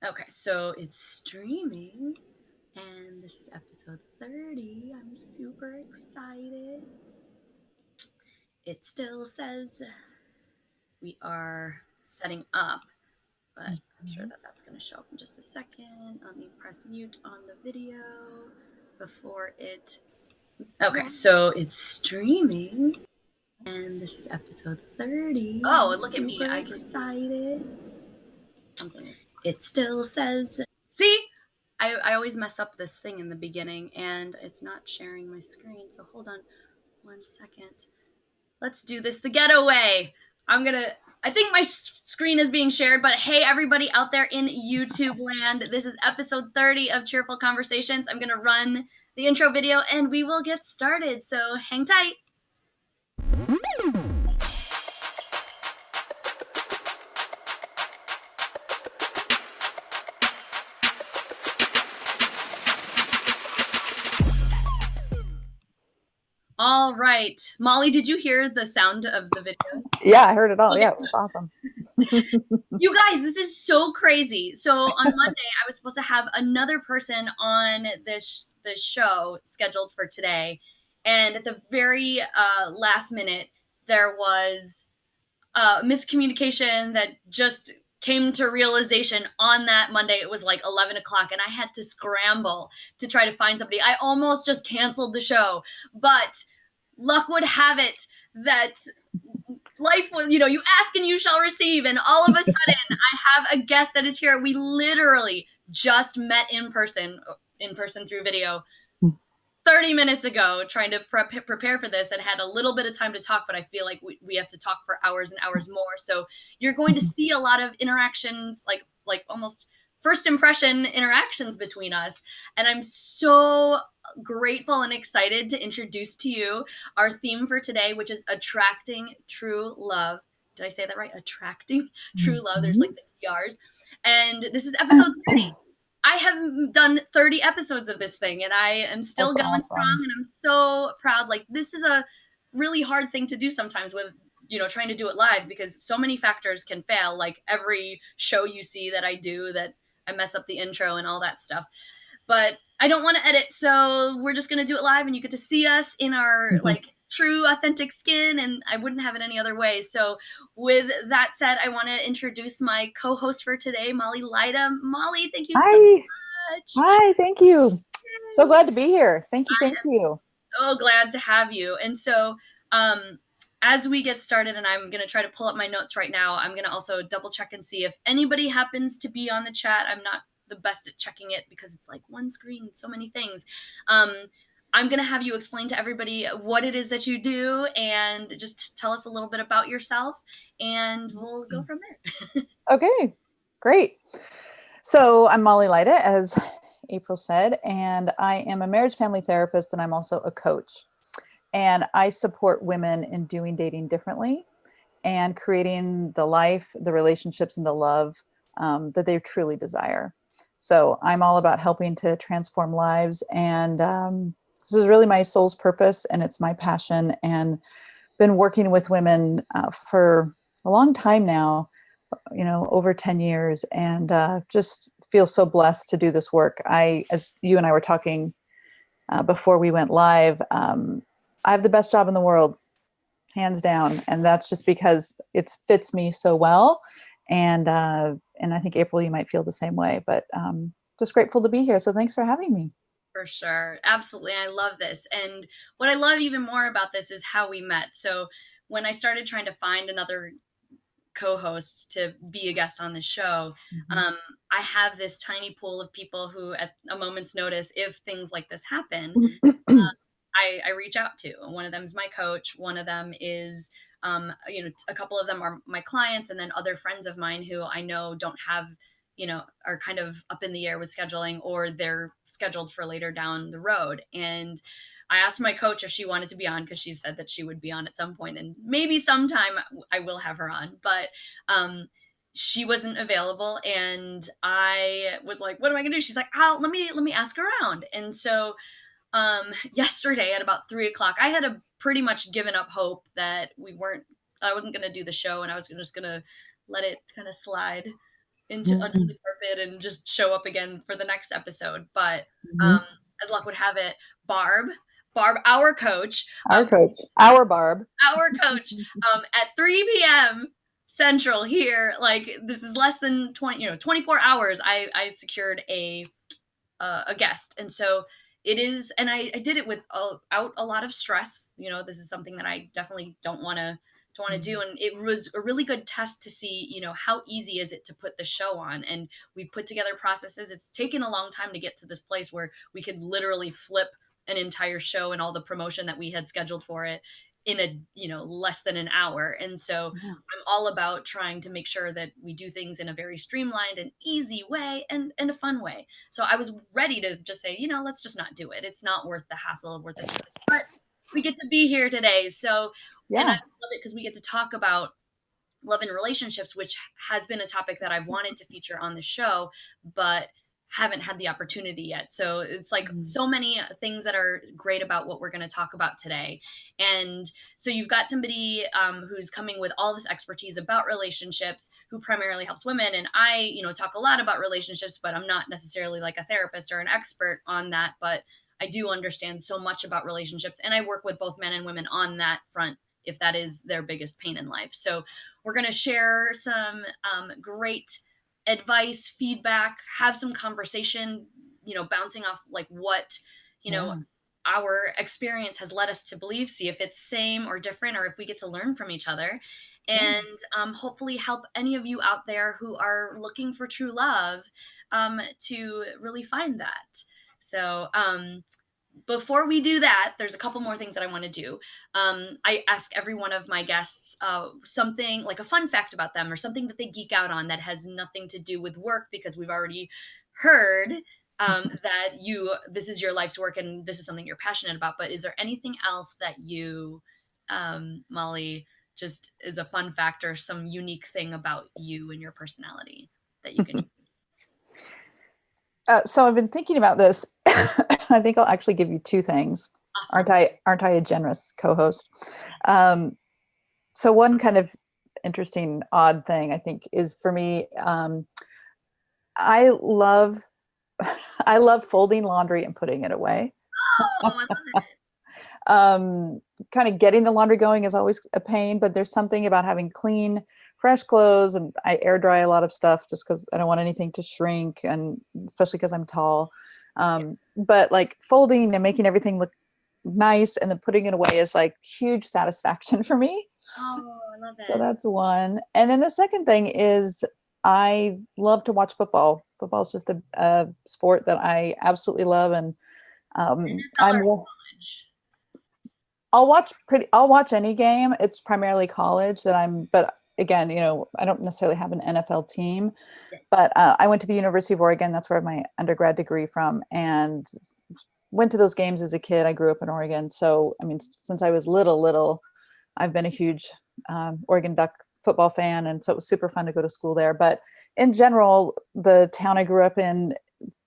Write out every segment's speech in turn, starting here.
Okay, so it's streaming, and this is episode 30. I'm super excited. It still says we are setting up, but I'm sure that that's going to show up in just a second. Let me press mute on the video before it. Okay, so it's streaming, and this is episode 30. Oh, look at me. I'm excited. It still says, see? I always mess up this thing in the beginning, and it's not sharing my screen, so hold on 1 second. Let's do this the getaway. I think my screen is being shared, but hey, everybody out there in YouTube land, this is episode 30 of Cheerful Conversations. I'm gonna run the intro video, and we will get started, so hang tight. All right. Molly, did you hear the sound of the video? Yeah, I heard it all. Yeah, it was awesome. You guys, this is so crazy. So on Monday, I was supposed to have another person on this show scheduled for today. And at the very last minute, there was miscommunication that just came to realization on that Monday. It was like 11 o'clock, and I had to scramble to try to find somebody. I almost just canceled the show, but luck would have it that life was, you ask and you shall receive. And all of a sudden, I have a guest that is here. We literally just met in person through video 30 minutes ago, trying to prepare for this, and had a little bit of time to talk, but I feel like we have to talk for hours and hours more. So you're going to see a lot of interactions, like almost first impression interactions between us. And I'm so grateful and excited to introduce to you our theme for today, which is attracting true love. Did I say that right? Attracting true love. There's like the TRs. And this is episode 30. I have done 30 episodes of this thing, and I am still That's going awesome. strong, and I'm so proud. Like, this is a really hard thing to do sometimes with, trying to do it live, because so many factors can fail. Like every show you see that I do, that I mess up the intro and all that stuff. But I don't want to edit, so we're just going to do it live, and you get to see us in our like true authentic skin, and I wouldn't have it any other way. So with that said, I want to introduce my co-host for today, Lyda. Molly, thank you so much. Hi, thank you. So glad to be here. Thank you. So glad to have you. And so as we get started, and I'm going to try to pull up my notes right now, I'm going to also double check and see if anybody happens to be on the chat. I'm not the best at checking it because it's like one screen, so many things. I'm going to have you explain to everybody what it is that you do, and just tell us a little bit about yourself, and we'll go from there. Okay, great. So I'm Molly Lyda, as April said, and I am a marriage family therapist, and I'm also a coach. And I support women in doing dating differently and creating the life, the relationships, and the love that they truly desire. So I'm all about helping to transform lives, and this is really my soul's purpose, and it's my passion, and been working with women for a long time now, over 10 years, and just feel so blessed to do this work. As you and I were talking before we went live, I have the best job in the world, hands down, and that's just because it fits me so well. And I think, April, you might feel the same way, but just grateful to be here. So thanks for having me. For sure. Absolutely. I love this. And what I love even more about this is how we met. So when I started trying to find another co-host to be a guest on the show, I have this tiny pool of people who, at a moment's notice, if things like this happen, I reach out to. One of them is my coach. One of them is, a couple of them are my clients, and then other friends of mine who I know don't have, are kind of up in the air with scheduling, or they're scheduled for later down the road. And I asked my coach if she wanted to be on, because she said that she would be on at some point, and maybe sometime I will have her on. But she wasn't available, and I was like, what am I gonna do? She's like, let me ask around. And so yesterday at about 3 o'clock, I had pretty much given up hope that I wasn't going to do the show, and I was just going to let it kind of slide under the carpet and just show up again for the next episode. But Mhm. as luck would have it, Barb, our coach, Our coach, our Barb. our coach, at 3 p.m. Central here, like this is less than 24 hours. I secured a guest, and so it is, and I did it out a lot of stress. This is something that I definitely don't want to do, and it was a really good test to see how easy is it to put the show on. And we've put together processes. It's taken a long time to get to this place where we could literally flip an entire show and all the promotion that we had scheduled for it in a less than an hour. And so Yeah. I'm all about trying to make sure that we do things in a very streamlined and easy way and a fun way. So I was ready to just say, let's just not do it. It's not worth the hassle, worth the stress. But we get to be here today. So, and I Yeah. love it because we get to talk about love and relationships, which has been a topic that I've wanted to feature on the show, but haven't had the opportunity yet. So it's like so many things that are great about what we're going to talk about today. And so you've got somebody who's coming with all this expertise about relationships, who primarily helps women. And I, talk a lot about relationships, but I'm not necessarily like a therapist or an expert on that. But I do understand so much about relationships, and I work with both men and women on that front if that is their biggest pain in life. So we're going to share some great advice, feedback, have some conversation, bouncing off like what, Yeah. our experience has led us to believe, see if it's same or different, or if we get to learn from each other. And hopefully help any of you out there who are looking for true love to really find that. So before we do that, there's a couple more things that I want to do. I ask every one of my guests something like a fun fact about them, or something that they geek out on that has nothing to do with work, because we've already heard that this is your life's work and this is something you're passionate about. But is there anything else that you, Molly, just is a fun fact or some unique thing about you and your personality that you can? So I've been thinking about this. I think I'll actually give you two things. Awesome. Aren't I a generous co-host? So one kind of interesting, odd thing I think is for me. I love I love folding laundry and putting it away. Oh, I love it. Kind of getting the laundry going is always a pain, but there's something about having clean, fresh clothes, and I air dry a lot of stuff just because I don't want anything to shrink, and especially because I'm tall. But like folding and making everything look nice and then putting it away is like huge satisfaction for me. Oh, I love So it. that's one. And then the second thing is I love to watch football. Football is just a sport that I absolutely love, and NFL or college? I'll watch any game. It's primarily college that but again, I don't necessarily have an NFL team, Yeah. but I went to the University of Oregon. That's where I have my undergrad degree from, and went to those games as a kid. I grew up in Oregon. So, I mean, since I was little, I've been a huge Oregon Duck football fan. And so it was super fun to go to school there. But in general, the town I grew up in,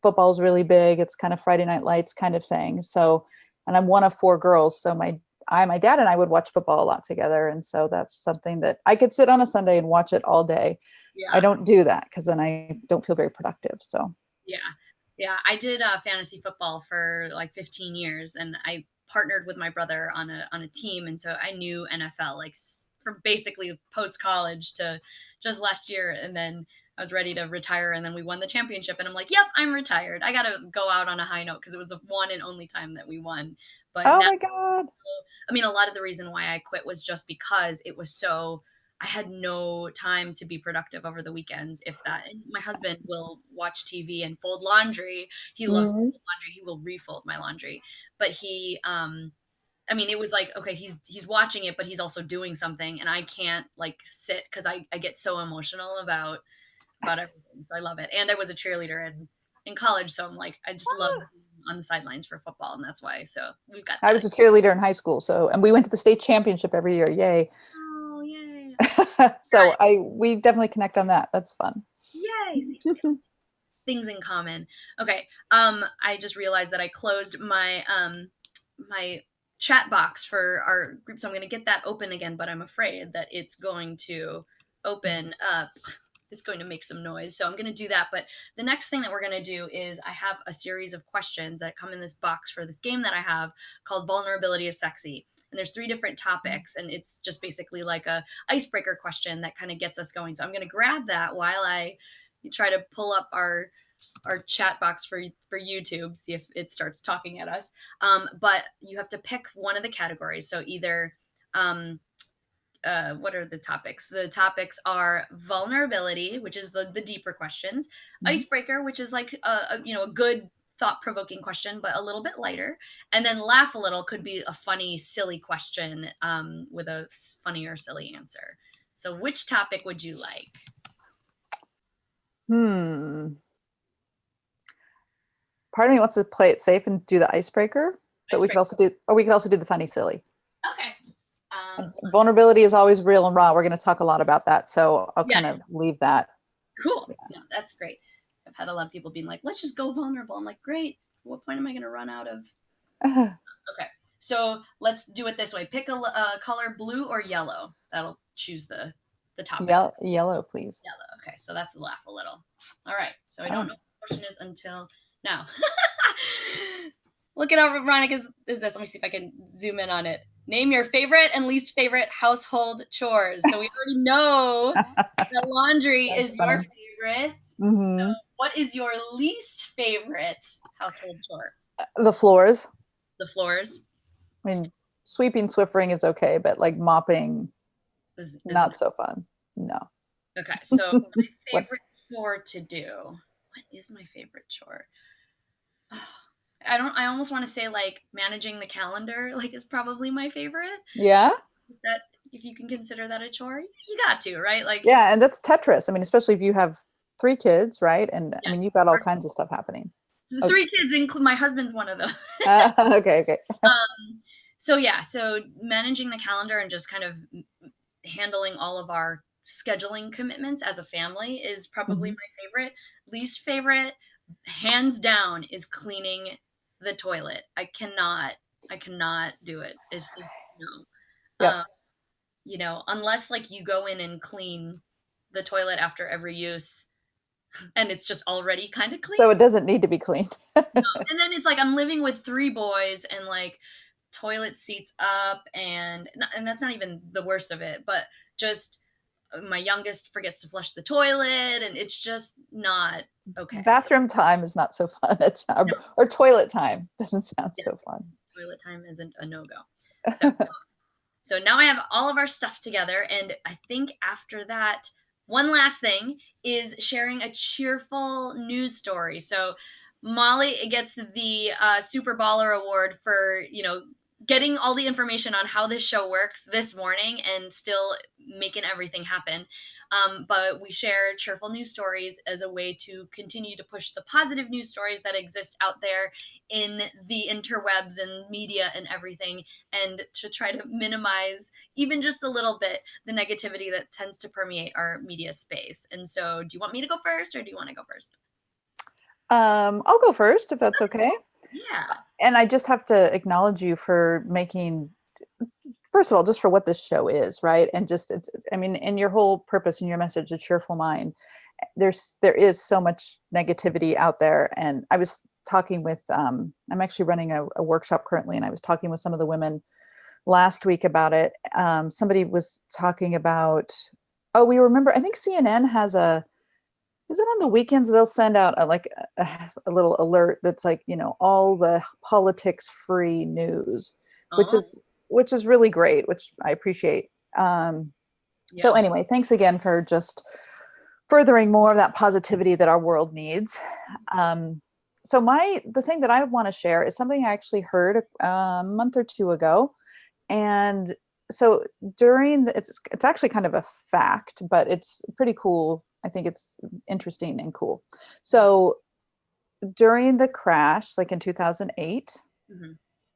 football is really big. It's kind of Friday Night Lights kind of thing. So, and I'm one of four girls. So my dad and I would watch football a lot together. And so that's something that I could sit on a Sunday and watch it all day. I Yeah. don't do that because then I don't feel very productive. So, Yeah. Yeah. I did fantasy football for like 15 years, and I partnered with my brother on a team. And so I knew NFL like from basically post college to just last year. And then I was ready to retire, and then we won the championship. And I'm like, yep, I'm retired. I got to go out on a high note because it was the one and only time that we won. But oh now, my God. I mean, a lot of the reason why I quit was just because it was so, I had no time to be productive over the weekends, if that. And my husband will watch TV and fold laundry. He loves to Mhm. fold laundry. He will refold my laundry. But I mean, it was like, okay, he's watching it, but he's also doing something, and I can't like sit because I get so emotional about everything. So I love it. And I was a cheerleader in college, so I'm like, I just love being on the sidelines for football, and that's why. So we've got I that. was a cheerleader in high school, and we went to the state championship every year. Yay. Oh, yay. So we definitely connect on that. That's fun. Yay. See, things in common. Okay. I just realized that I closed my chat box for our group, so I'm going to get that open again, but I'm afraid that it's going to open up it's going to make some noise. So I'm going to do that. But the next thing that we're going to do is I have a series of questions that come in this box for this game that I have called Vulnerability is Sexy. And there's 3 different topics, and it's just basically like a icebreaker question that kind of gets us going. So I'm going to grab that while I try to pull up our chat box for YouTube, see if it starts talking at us. But you have to pick one of the categories. So either what are the topics? The topics are vulnerability, which is the deeper questions, icebreaker, which is like a good thought-provoking question, but a little bit lighter, and then laugh a little could be a funny, silly question with a funny or silly answer. So which topic would you like? Part of me wants to play it safe and do the icebreaker, but we could also do the funny, silly. Okay. Vulnerability is always real and raw. We're going to talk a lot about that, so I'll kind of leave that. Cool. Yeah, that's great. I've had a lot of people being like, let's just go vulnerable. I'm like, great. At what point am I going to run out of? Okay. So let's do it this way. Pick a color, blue or yellow. That'll choose the topic. Yellow, please. Yellow. Okay. So that's laugh a little. All right. So I don't know what the question is until now. Look at how ironic is this. Let me see if I can zoom in on it. Name your favorite and least favorite household chores. So we already know that laundry is your favorite. So what is your least favorite household chore? The floors. The floors. I mean, sweeping, Swiffering is okay, but like mopping is not so fun. No. Okay, so my favorite chore to do. What is my favorite chore? I almost want to say like managing the calendar like is probably my favorite. Yeah. That if you can consider that a chore, you got to, right? Like yeah, and that's Tetris. I mean, especially if you have 3 kids, right? And I mean, you've got all kinds of stuff happening. The 3 kids include my husband's one of them. Okay. So managing the calendar and just kind of handling all of our scheduling commitments as a family is probably my favorite. Least favorite, hands down, is cleaning the toilet. I cannot do it. It's just no. Unless like you go in and clean the toilet after every use and it's just already kind of clean. So it doesn't need to be cleaned. No. And then it's like I'm living with 3 boys and like toilet seats up and that's not even the worst of it, but just my youngest forgets to flush the toilet and it's just not okay. Bathroom time is not so fun. It's or toilet time doesn't sound so fun. Toilet time isn't a no-go. So now I have all of our stuff together, and I think after that, one last thing is sharing a cheerful news story. So Molly gets the Super Baller Award for, getting all the information on how this show works this morning and still making everything happen. But we share cheerful news stories as a way to continue to push the positive news stories that exist out there in the interwebs and media and everything, and to try to minimize even just a little bit the negativity that tends to permeate our media space. And so do you want me to go first or do you want to go first? I'll go first if that's okay. Yeah. And I just have to acknowledge you for making, first of all, just for what this show is, right? And just, and your whole purpose and your message, A Cheerful Mind, there is so much negativity out there. And I was talking with, I'm actually running a workshop currently, and I was talking with some of the women last week about it. Somebody was talking about, we remember, I think CNN has is it on the weekends they'll send out a little alert that's like, all the politics free news, which is really great, which I appreciate. So anyway, thanks again for just furthering more of that positivity that our world needs. So the thing that I want to share is something I actually heard a month or 2 ago. And so it's actually kind of a fact, but it's pretty cool. I think it's interesting and cool. So during the crash, like in 2008,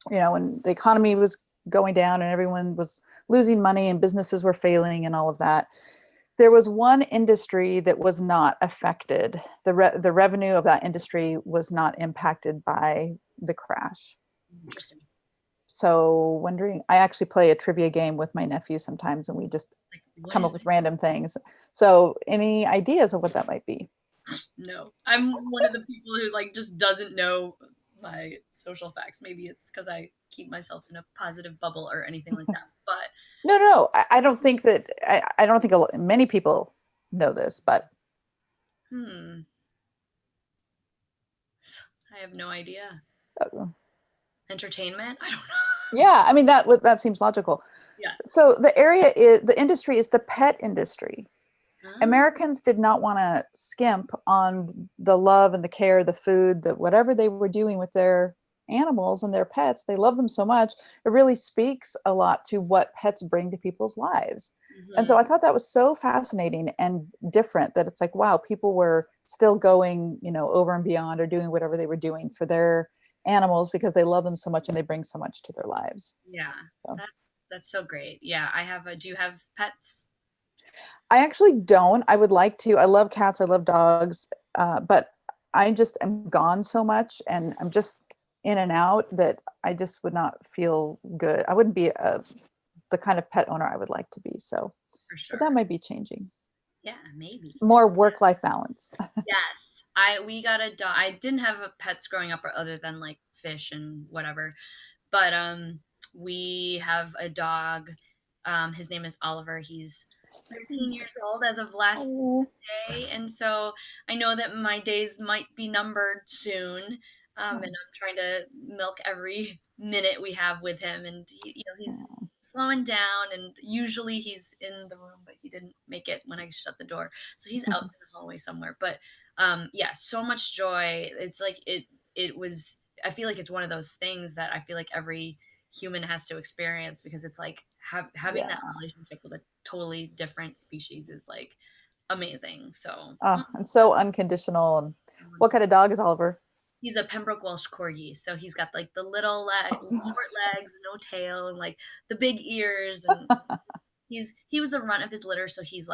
when the economy was going down and everyone was losing money and businesses were failing and all of that, there was one industry that was not affected. The revenue of that industry was not impacted by the crash. So I actually play a trivia game with my nephew sometimes, and we just What come is up with random things. So any ideas of what that might be? No, I'm one of the people who like just doesn't know my social facts. Maybe it's because I keep myself in a positive bubble or anything like that. But No, no, I don't think that I don't think many people know this, but hmm, I have no idea. uh, Entertainment? I don't know. yeah, I mean that seems logical. Yeah. So the industry is the pet industry. Oh, Americans did not want to skimp on the love and the care, the food, the whatever they were doing with their animals and their pets. They love them so much. It really speaks a lot to what pets bring to people's lives. And so mhm. I thought that was so fascinating and different that it's like, wow, people were still going, over and beyond or doing whatever they were doing for their animals because they love them so much and they bring so much to their lives. Yeah. So That that's so great. Yeah, I have a do you have pets? I actually don't. I would like to. I love cats. I love dogs. But I just am gone so much and I'm just in and out that I just would not feel good. I wouldn't be the kind of pet owner I would like to be. So, For but that sure. might be changing. Yeah, maybe. More work-life balance. Yes. We got a dog. I didn't have pets growing up other than like fish and whatever. But we have a dog. His name is Oliver. He's 13 years old as of last Oh, day, and so I know that my days might be numbered soon. And oh, I'm trying to milk every minute we have with him, and he's oh. slowing down. And usually he's in the room, but he didn't make it when I shut the door, so he's out in the hallway somewhere. But yeah, so much joy. It's like it was. I feel like it's one of those things that I feel like every human has to experience because it's like having that Yeah. relationship with a totally different species is like amazing. So Oh, and so unconditional. And what wonderful. kind of dog is Oliver? He's a Pembroke Welsh Corgi, so he's got like the short legs, no tail, and like the big ears, and he was the runt of his litter, so he's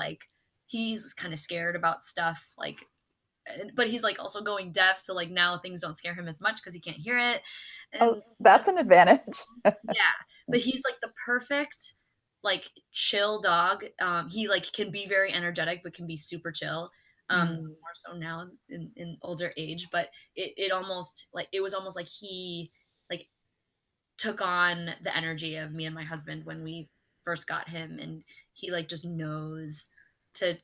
kind of scared about stuff like but he's like also going deaf, so like now things don't scare him as much because he can't hear it, Oh, and that's just an advantage. yeah. But he's like the perfect like chill dog. He like can be very energetic, but can be super chill. Mm. More so now in older age, but it almost like it was almost like he like took on the energy of me and my husband when we first got him, and he like just knows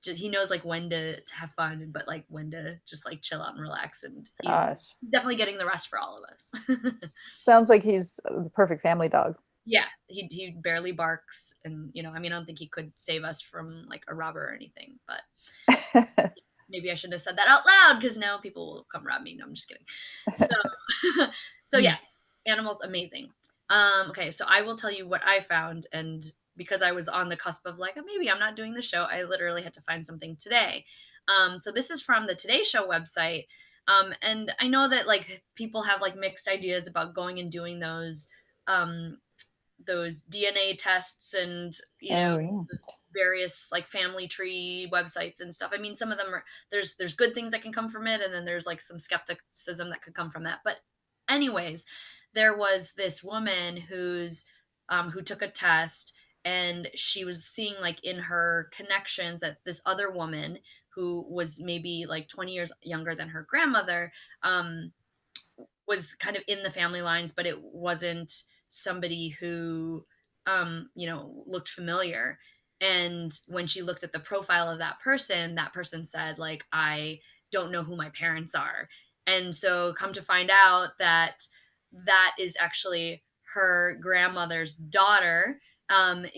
he knows like when to have fun, but like when to just like chill out and relax, and he's Gosh. definitely getting the rest for all of us. Sounds like he's the perfect family dog. Yeah, he barely barks, and I mean, I don't think he could save us from like a robber or anything, but maybe I shouldn't have said that out loud because now people will come rob me. No, I'm just kidding. So, so yes, animals amazing. Okay, so I will tell you what I found, and because I was on the cusp of like, maybe I'm not doing the show, I literally had to find something today. So this is from the Today Show website, and I know that like people have like mixed ideas about going and doing um, those DNA tests and Oh, yeah. those various like family tree websites and stuff. I mean, some of them are there's good things that can come from it, and then there's like some skepticism that could come from that. But anyways, there was this woman who took a test, and she was seeing like in her connections that this other woman who was maybe like 20 years younger than her grandmother was kind of in the family lines, but it wasn't somebody who, looked familiar. And when she looked at the profile of that person said, like, I don't know who my parents are. And so come to find out that that is actually her grandmother's daughter.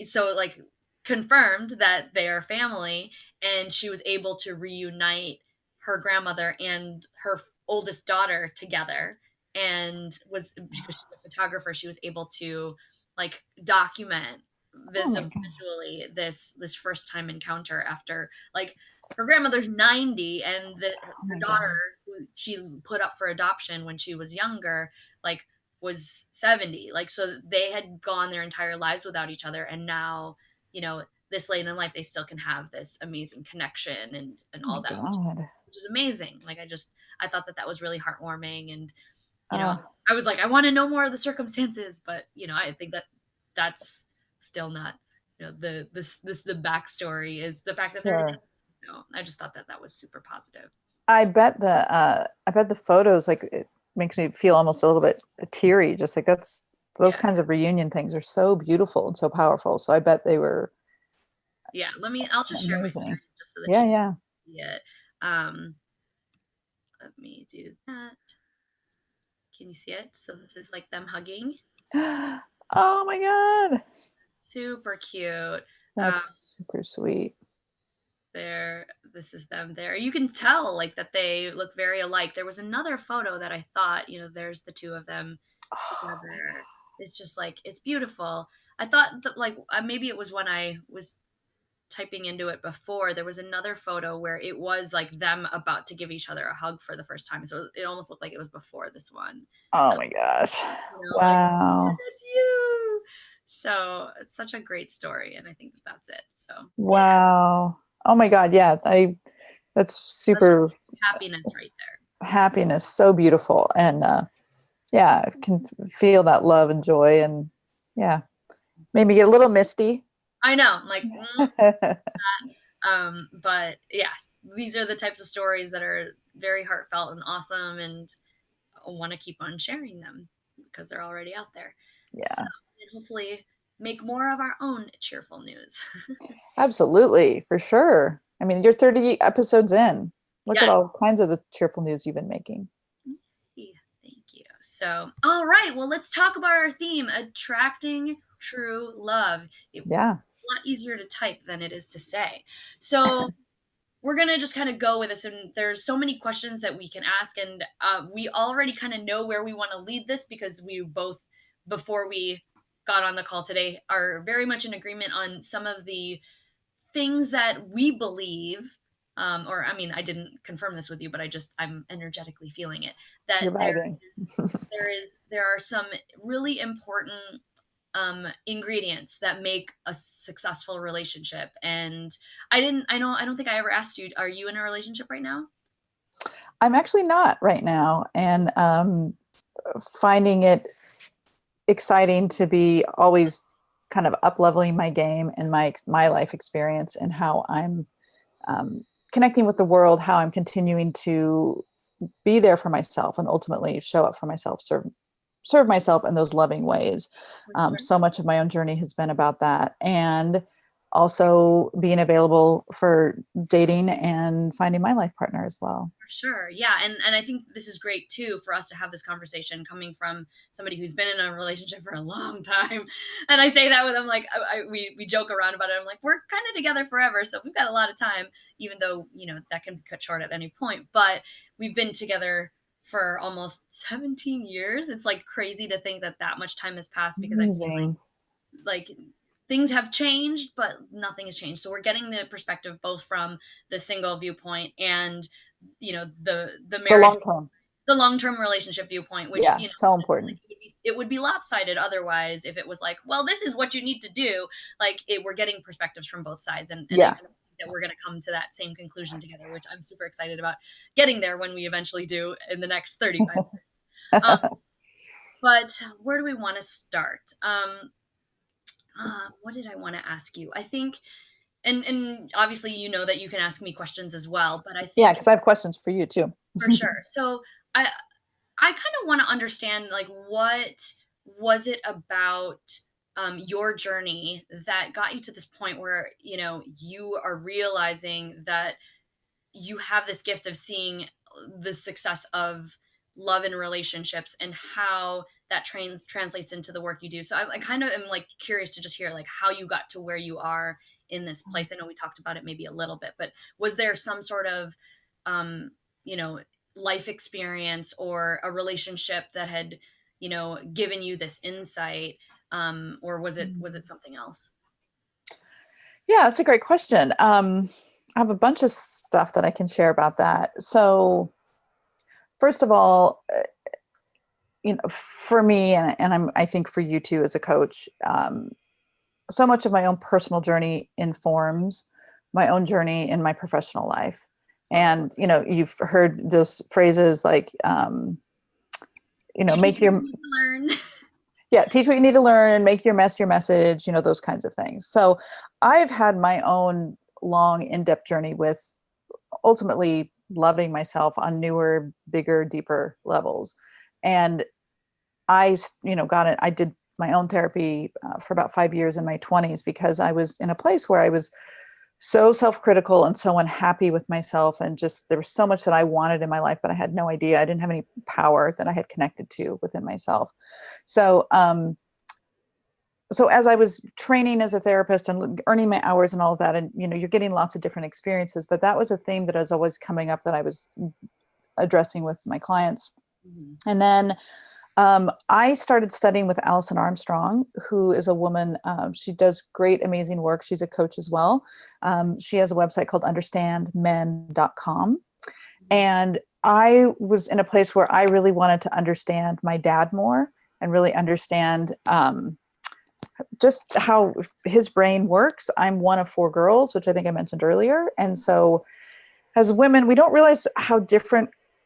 So like confirmed that they are family, and she was able to reunite her grandmother and her oldest daughter together, and was because she's a photographer, she was able to like document Oh my God. visually this first time encounter after like her grandmother's 90, and Oh her my daughter God. who she put up for adoption when she was younger like was 70, like so they had gone their entire lives without each other, and now this late in life they still can have this amazing connection and Oh my all that, God. which is amazing. Like I thought that was really heartwarming, and you know, Uh, I was like, I want to know more of the circumstances, but I think that that's still not. the backstory is the fact that they're Sure. together. So I just thought that that was super positive. I bet the photos, like, it makes me feel almost a little bit teary, just like that's those Yeah. kinds of reunion things are so beautiful and so powerful. So I bet they were Yeah. I'll just share my amazing. screen just so that Yeah, you can yeah. see it. Um, let me do that. Can you see it? So this is like them hugging. Oh my God. Super cute. Um, That's super sweet. there, this is them there. You can tell like that they look very alike. There was another photo that I thought, there's the two of them Oh my together. It's just like it's beautiful. I thought that like maybe it was when I was typing into it before, there was another photo where it was like them about to give each other a hug for the first time. So it almost looked like it was before this one. God. Oh my gosh. Like, yeah, Wow. that's you. So it's such a great story, and I think that that's it. So yeah, Wow. Oh my God. Yeah. That's that's super happiness right there. happiness. So beautiful. And yeah, I can feel that love and joy. And yeah, made me get a little misty. I know, like, but yes, these are the types of stories that are very heartfelt and awesome, and I want to keep on sharing them because they're already out there. So, Yeah, and hopefully make more of our own cheerful news. absolutely. For sure. I mean, you're 30 episodes in. Look at Yes. all kinds of the cheerful news you've been making. Thank you. So, all right, well, let's talk about our theme, attracting true love. It's Yeah. a lot easier to type than it is to say. So, we're gonna just kind of go with this, and there's so many questions that we can ask, and we already kind of know where we want to lead this because we both, before we got on the call today, are very much in agreement on some of the things that we believe, or I mean, I didn't confirm this with you, but I'm energetically feeling it, that You're vibing. there are some really important ingredients that make a successful relationship. And I don't think I ever asked you, are you in a relationship right now? I'm actually not right now. And finding it exciting to be always kind of up leveling my game and my life experience and how I'm connecting with the world, how I'm continuing to be there for myself and ultimately show up for myself, serve myself in those loving ways. For sure. So much of my own journey has been about that, and also being available for dating and finding my life partner as well. For sure. Yeah. And I think this is great too for us to have this conversation coming from somebody who's been in a relationship for a long time. And I say that with them, like, we joke around about it. I'm like, we're kind of together forever. So we've got a lot of time, even though, that can be cut short at any point. But we've been together for almost 17 years. It's like crazy to think that that much time has passed because I feel Amazing. like things have changed, but nothing has changed. So we're getting the perspective both from the single viewpoint and the The marriage, long term. the long-term relationship viewpoint, which Yeah, so important. it would be lopsided otherwise if it was like, well, this is what you need to do. Like we're getting perspectives from both sides, and I Yeah. don't think that we're going to come to that same conclusion together, which I'm super excited about getting there when we eventually do in the next 35. But where do we want to start? What did I want to ask you? I think, and obviously you know that you can ask me questions as well, but I Yeah, think because I have questions for you too. for sure. So I I kind of want to understand like what was it about your journey that got you to this point where you are realizing that you have this gift of seeing the success of love in relationships and how that translates into the work you do. So I kind of am like curious to just hear like how you got to where you are in this place. I know we talked about it maybe a little bit, but was there some sort of um, you know, life experience or a relationship that had, given you this insight? Or was it something else? Yeah, that's a great question. I have a bunch of stuff that I can share about that. So, first of all, for me, and I think for you too as a coach, so much of my own personal journey informs my own journey in my professional life. And you've heard those phrases like, You teach make me your to learn. Yeah, teach what you need to learn, make your mess your message, those kinds of things. So I've had my own long, in-depth journey with ultimately loving myself on newer, bigger, deeper levels. And got it. I did my own therapy for about 5 years in my 20s because I was in a place where I was so self-critical and so unhappy with myself, and just there was so much that I wanted in my life, but I had no idea. I didn't have any power that I had connected to within myself. So so as I was training as a therapist and earning my hours and all of that, and you're getting lots of different experiences, but that was a theme that was always coming up that I was addressing with my clients. Mm-hmm. And then I started studying with Alison Armstrong, who is a woman. She does great, amazing work. She's a coach as well. She has a website called understandmen.com. And I was in a place where I really wanted to understand my dad more and really understand just how his brain works. I'm one of 4 girls, which I think I mentioned earlier. And so as women, we don't realize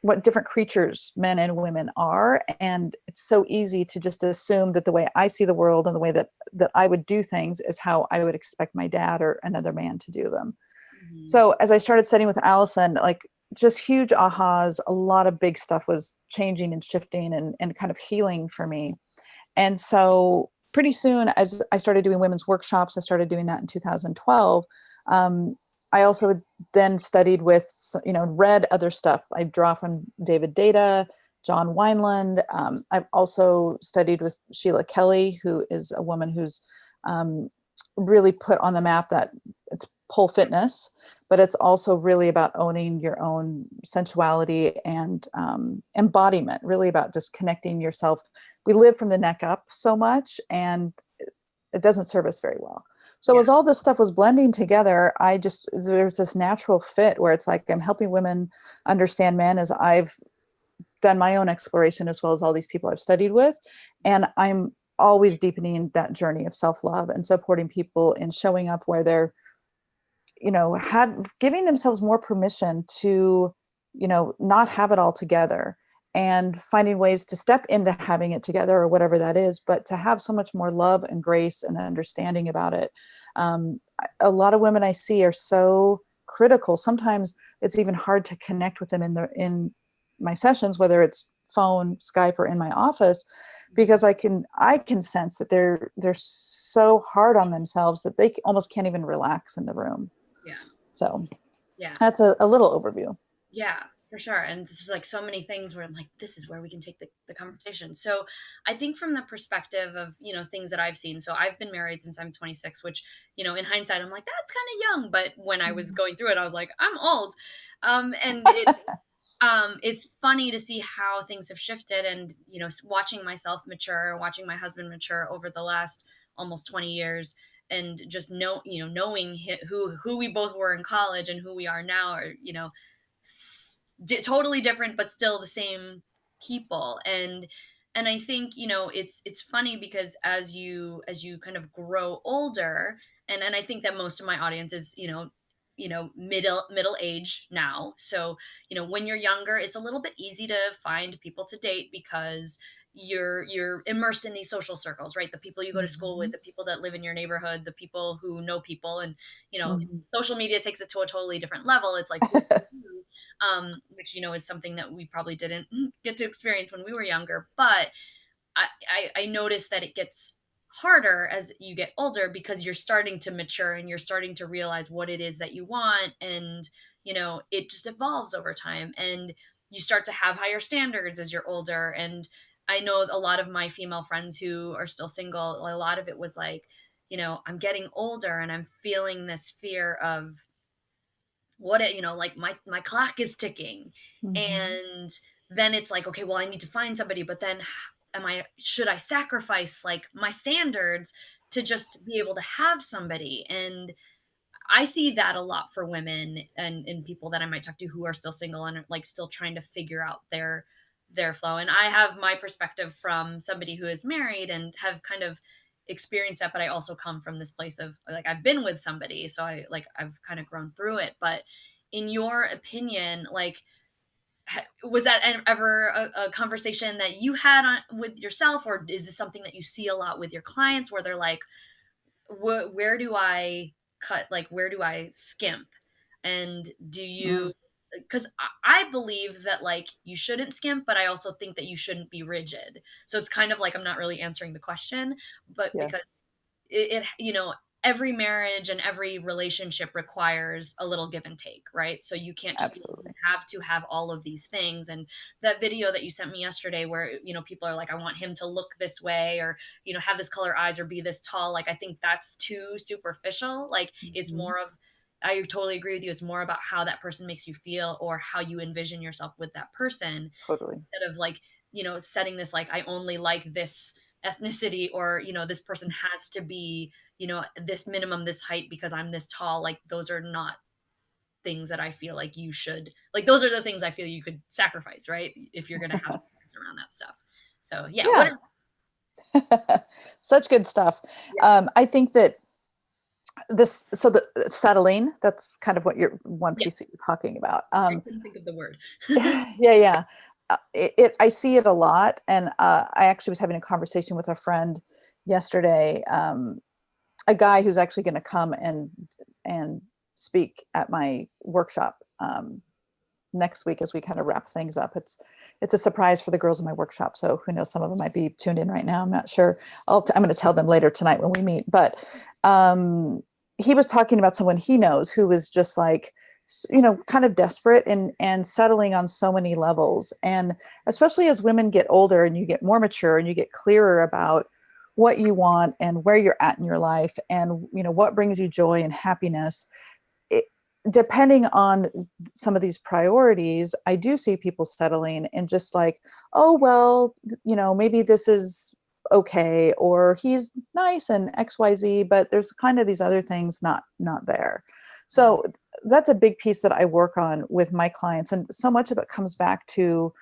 what different creatures men and women are. And it's so easy to just assume that the way I see the world and the way that I would do things is how I would expect my dad or another man to do them. Mm-hmm. So as I started studying with Allison, like just huge ahas, a lot of big stuff was changing and shifting and kind of healing for me. And so pretty soon, as I started doing women's workshops, I started doing that in 2012. I also then studied with, read other stuff. I draw from David Data, John Wineland. I've also studied with Sheila Kelly, who is a woman who's really put on the map that it's pole fitness, but it's also really about owning your own sensuality and embodiment, really about just connecting yourself. We live from the neck up so much, and it doesn't serve us very well. So Yeah. as all this stuff was blending together, there's this natural fit where it's like I'm helping women understand men as I've done my own exploration, as well as all these people I've studied with. And I'm always deepening that journey of self-love and supporting people in showing up where they're, have giving themselves more permission to, not have it all together, and finding ways to step into having it together or whatever that is, but to have so much more love and grace and understanding about it. A lot of women I see are so critical. Sometimes it's even hard to connect with them in my sessions, whether it's phone, Skype, or in my office, because I can sense that they're so hard on themselves that they almost can't even relax in the room. Yeah. So Yeah. that's a little overview. Yeah, for sure. And this is like so many things where I'm like, this is where we can take the conversation. So I think from the perspective of, things that I've seen. So I've been married since I'm 26, which, in hindsight, I'm like, that's kind of young. But when I was going through it, I was like, I'm old. And it's funny to see how things have shifted, and, watching myself mature, watching my husband mature over the last almost 20 years, and just knowing who we both were in college and who we are now are, totally different, but still the same people. And I think, it's funny because as you kind of grow older, and I think that most of my audience is, middle age now. So, when you're younger, it's a little bit easy to find people to date because you're immersed in these social circles, right? The people you go to school with, Mhm. the people that live in your neighborhood, the people who know people. And, Mhm. social media takes it to a totally different level. It's like, who you, which, is something that we probably didn't get to experience when we were younger. But I noticed that it gets harder as you get older because you're starting to mature and you're starting to realize what it is that you want. And, it just evolves over time, and you start to have higher standards as you're older. And I know a lot of my female friends who are still single, a lot of it was like, I'm getting older and I'm feeling this fear of like my clock is ticking. Mhm. And then it's like, okay, well, I need to find somebody, but then should I sacrifice like my standards to just be able to have somebody? And I see that a lot for women and people that I might talk to who are still single and are, like, still trying to figure out their flow. And I have my perspective from somebody who is married and have kind of experienced that, but I also come from this place of like I've been with somebody, so I've kind of grown through it. But in your opinion, like, Was that ever a conversation that you had with yourself, or is this something that you see a lot with your clients where they're like, where do I cut? Like, where do I skimp? And do Mm, you, because I believe that like you shouldn't skimp, but I also think that you shouldn't be rigid. So it's kind of like I'm not really answering the question, but yeah, because every marriage and every relationship requires a little give and take, right? So you can't just be like, you absolutely. have to have all of these things. And that video that you sent me yesterday where people are like, I want him to look this way, or have this color eyes, or be this tall, like I think that's too superficial. Like it's Mhm. more of, I totally agree with you, it's more about how that person makes you feel or how you envision yourself with that person, Totally. instead of like setting this like I only like this ethnicity, or this person has to be this minimum, this height, because I'm this tall. Like those are not things that I feel like you should, like those are the things I feel you could sacrifice, right, if you're gonna have sex around that stuff. So yeah, Yeah. Such good stuff. yeah, I think that so the settling, that's kind of what you're one piece yes, that you're talking about. I couldn't think of the word. Yeah, yeah. I see it a lot, and I actually was having a conversation with a friend yesterday, a guy who's actually going to come and speak at my workshop next week as we kind of wrap things up. It's a surprise for the girls in my workshop, so who knows? Some of them might be tuned in right now. I'm not sure. I'm going to tell them later tonight when we meet. But um, he was talking about someone he knows who was just like, kind of desperate and settling on so many levels. And especially as women get older and you get more mature and you get clearer about what you want and where you're at in your life and what brings you joy and happiness, it, depending on some of these priorities, I do see people settling and just like, oh, well, maybe this is okay, or he's nice and XYZ, but there's kind of these other things not there. Mm, So that's a big piece that I work on with my clients. And so much of it comes back to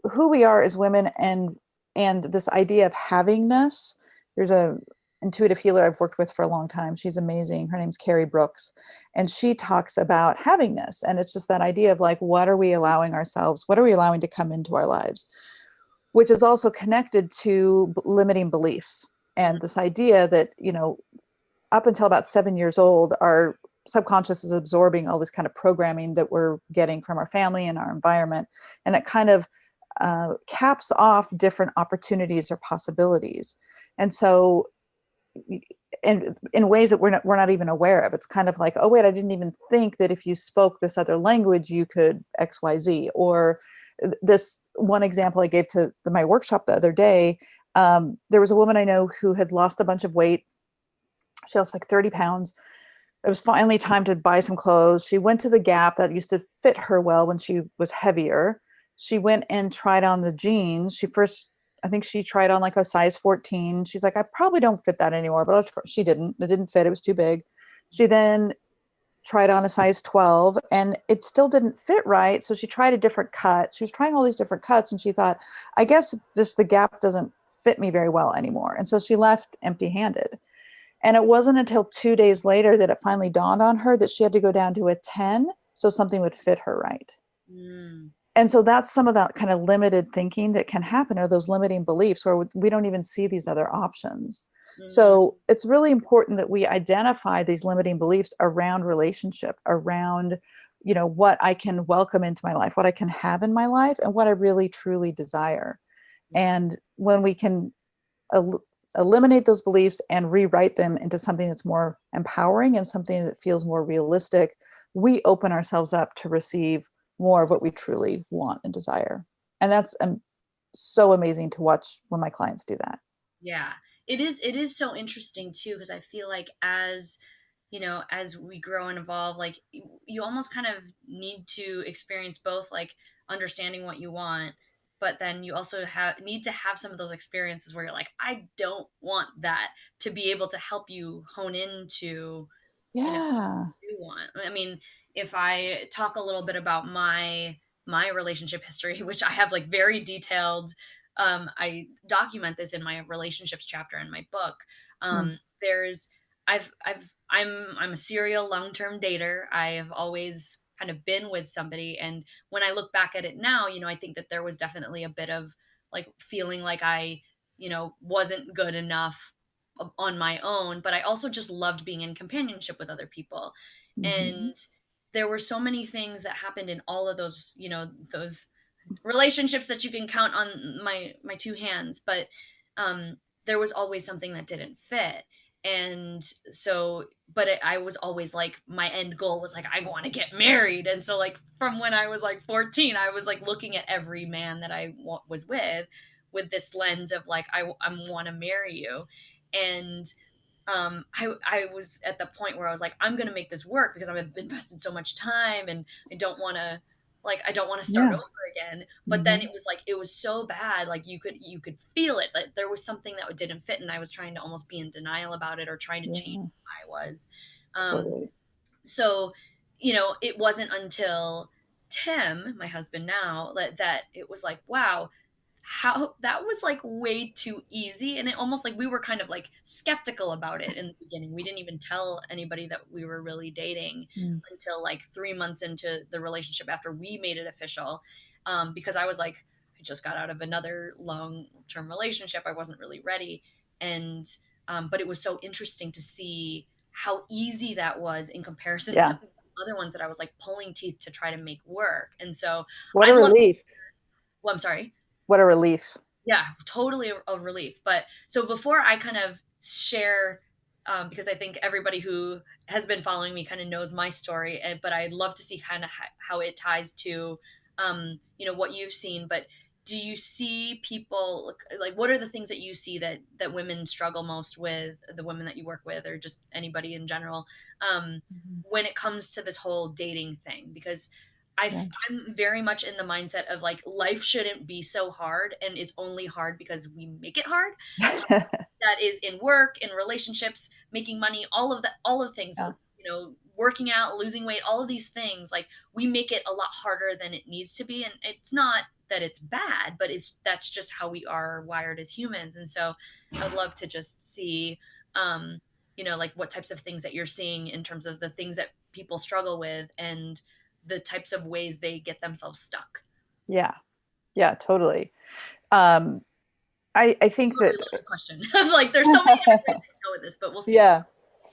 who we are as women and this idea of havingness. There's a intuitive healer I've worked with for a long time. She's amazing. Her name's Carrie Brooks, and she talks about havingness. And it's just that idea of like, what are we allowing ourselves? What are we allowing to come into our lives? Which is also connected to limiting beliefs mm, and this idea that up until about 7 years old, our subconscious is absorbing all this kind of programming that we're getting from our family and our environment, and it kind of caps off different opportunities or possibilities. And so, and in ways that we're not even aware of, it's kind of like, oh wait, I didn't even think that if you spoke this other language you could XYZ. Or this one example I gave to my workshop the other day, there was a woman I know who had lost a bunch of weight. She lost like 30 pounds. It was finally time to buy some clothes. She went to the Gap that used to fit her well when she was heavier. She went and tried on the jeans. I think she tried on like a size 14. She's like, I probably don't fit that anymore, but she didn't. It didn't fit. It was too big. She then tried on a size 12 and it still didn't fit right. So she tried a different cut. She was trying all these different cuts and she thought, I guess just the Gap doesn't fit me very well anymore. And so she left empty handed. And it wasn't until 2 days later that it finally dawned on her that she had to go down to a 10 so something would fit her right. mm, And so that's some of that kind of limited thinking that can happen, or those limiting beliefs where we don't even see these other options. mhm, So it's really important that we identify these limiting beliefs around relationship, around what I can welcome into my life, what I can have in my life, and what I really truly desire. yeah, And when we can el- eliminate those beliefs and rewrite them into something that's more empowering and something that feels more realistic, we open ourselves up to receive more of what we truly want and desire. And that's so amazing to watch when my clients do that. yeah. It is so interesting too, because I feel like as we grow and evolve, like you almost kind of need to experience both, like understanding what you want, but then you also need to have some of those experiences where you're like, I don't want that, to be able to help you hone into Yeah. do want. I mean, if I talk a little bit about my relationship history, which I have like very detailed, I document this in my relationships chapter in my book. Mm, There's I'm a serial long-term dater. I have always kind of been with somebody. And when I look back at it now, I think that there was definitely a bit of like feeling like I, wasn't good enough on my own, but I also just loved being in companionship with other people. Mhm. And there were so many things that happened in all of those, those relationships that you can count on my two hands, but um there was always something that didn't fit. And so I was always like, my end goal was like, I want to get married. And so like from when I was like 14, I was like looking at every man that I was with this lens of like, I want to marry you. And I was at the point where I was like, I'm gonna make this work because I've invested so much time, and I don't want to start Yeah. over again. But then Mhm. it was so bad, like you could feel it, that there was something that didn't fit, and I was trying to almost be in denial about it or trying to change Yeah, who I was. Um, totally. so it wasn't until Tim, my husband now, that it was like, wow, how that was like way too easy. And it almost like we were kind of like skeptical about it in the beginning. We didn't even tell anybody that we were really dating Mm. until like 3 months into the relationship after we made it official. Because I was like, I just got out of another long-term relationship, I wasn't really ready. And but it was so interesting to see how easy that was in comparison to Yeah. other ones that I was like pulling teeth to try to make work. And so What a I'd love, relief. well, I'm sorry. What a relief. Yeah, totally a relief. But so before I kind of share, because I think everybody who has been following me kind of knows my story, but I'd love to see kind of how it ties to, what you've seen. But do you see people like what are the things that you see that women struggle most with, the women that you work with, or just anybody in general, um, Mhm. when it comes to this whole dating thing? Because Yeah. I'm very much in the mindset of like life shouldn't be so hard, and it's only hard because we make it hard. That is in work, in relationships, making money, all of things, Yeah. working out, losing weight, all of these things, like we make it a lot harder than it needs to be. And it's not that it's bad, but that's just how we are wired as humans. And so I would love to just see, like what types of things that you're seeing in terms of the things that people struggle with, and the types of ways they get themselves stuck. Yeah. Yeah, totally. Um, I think Really that loaded question. Like there's so many different ways to go with this, but we'll see. yeah,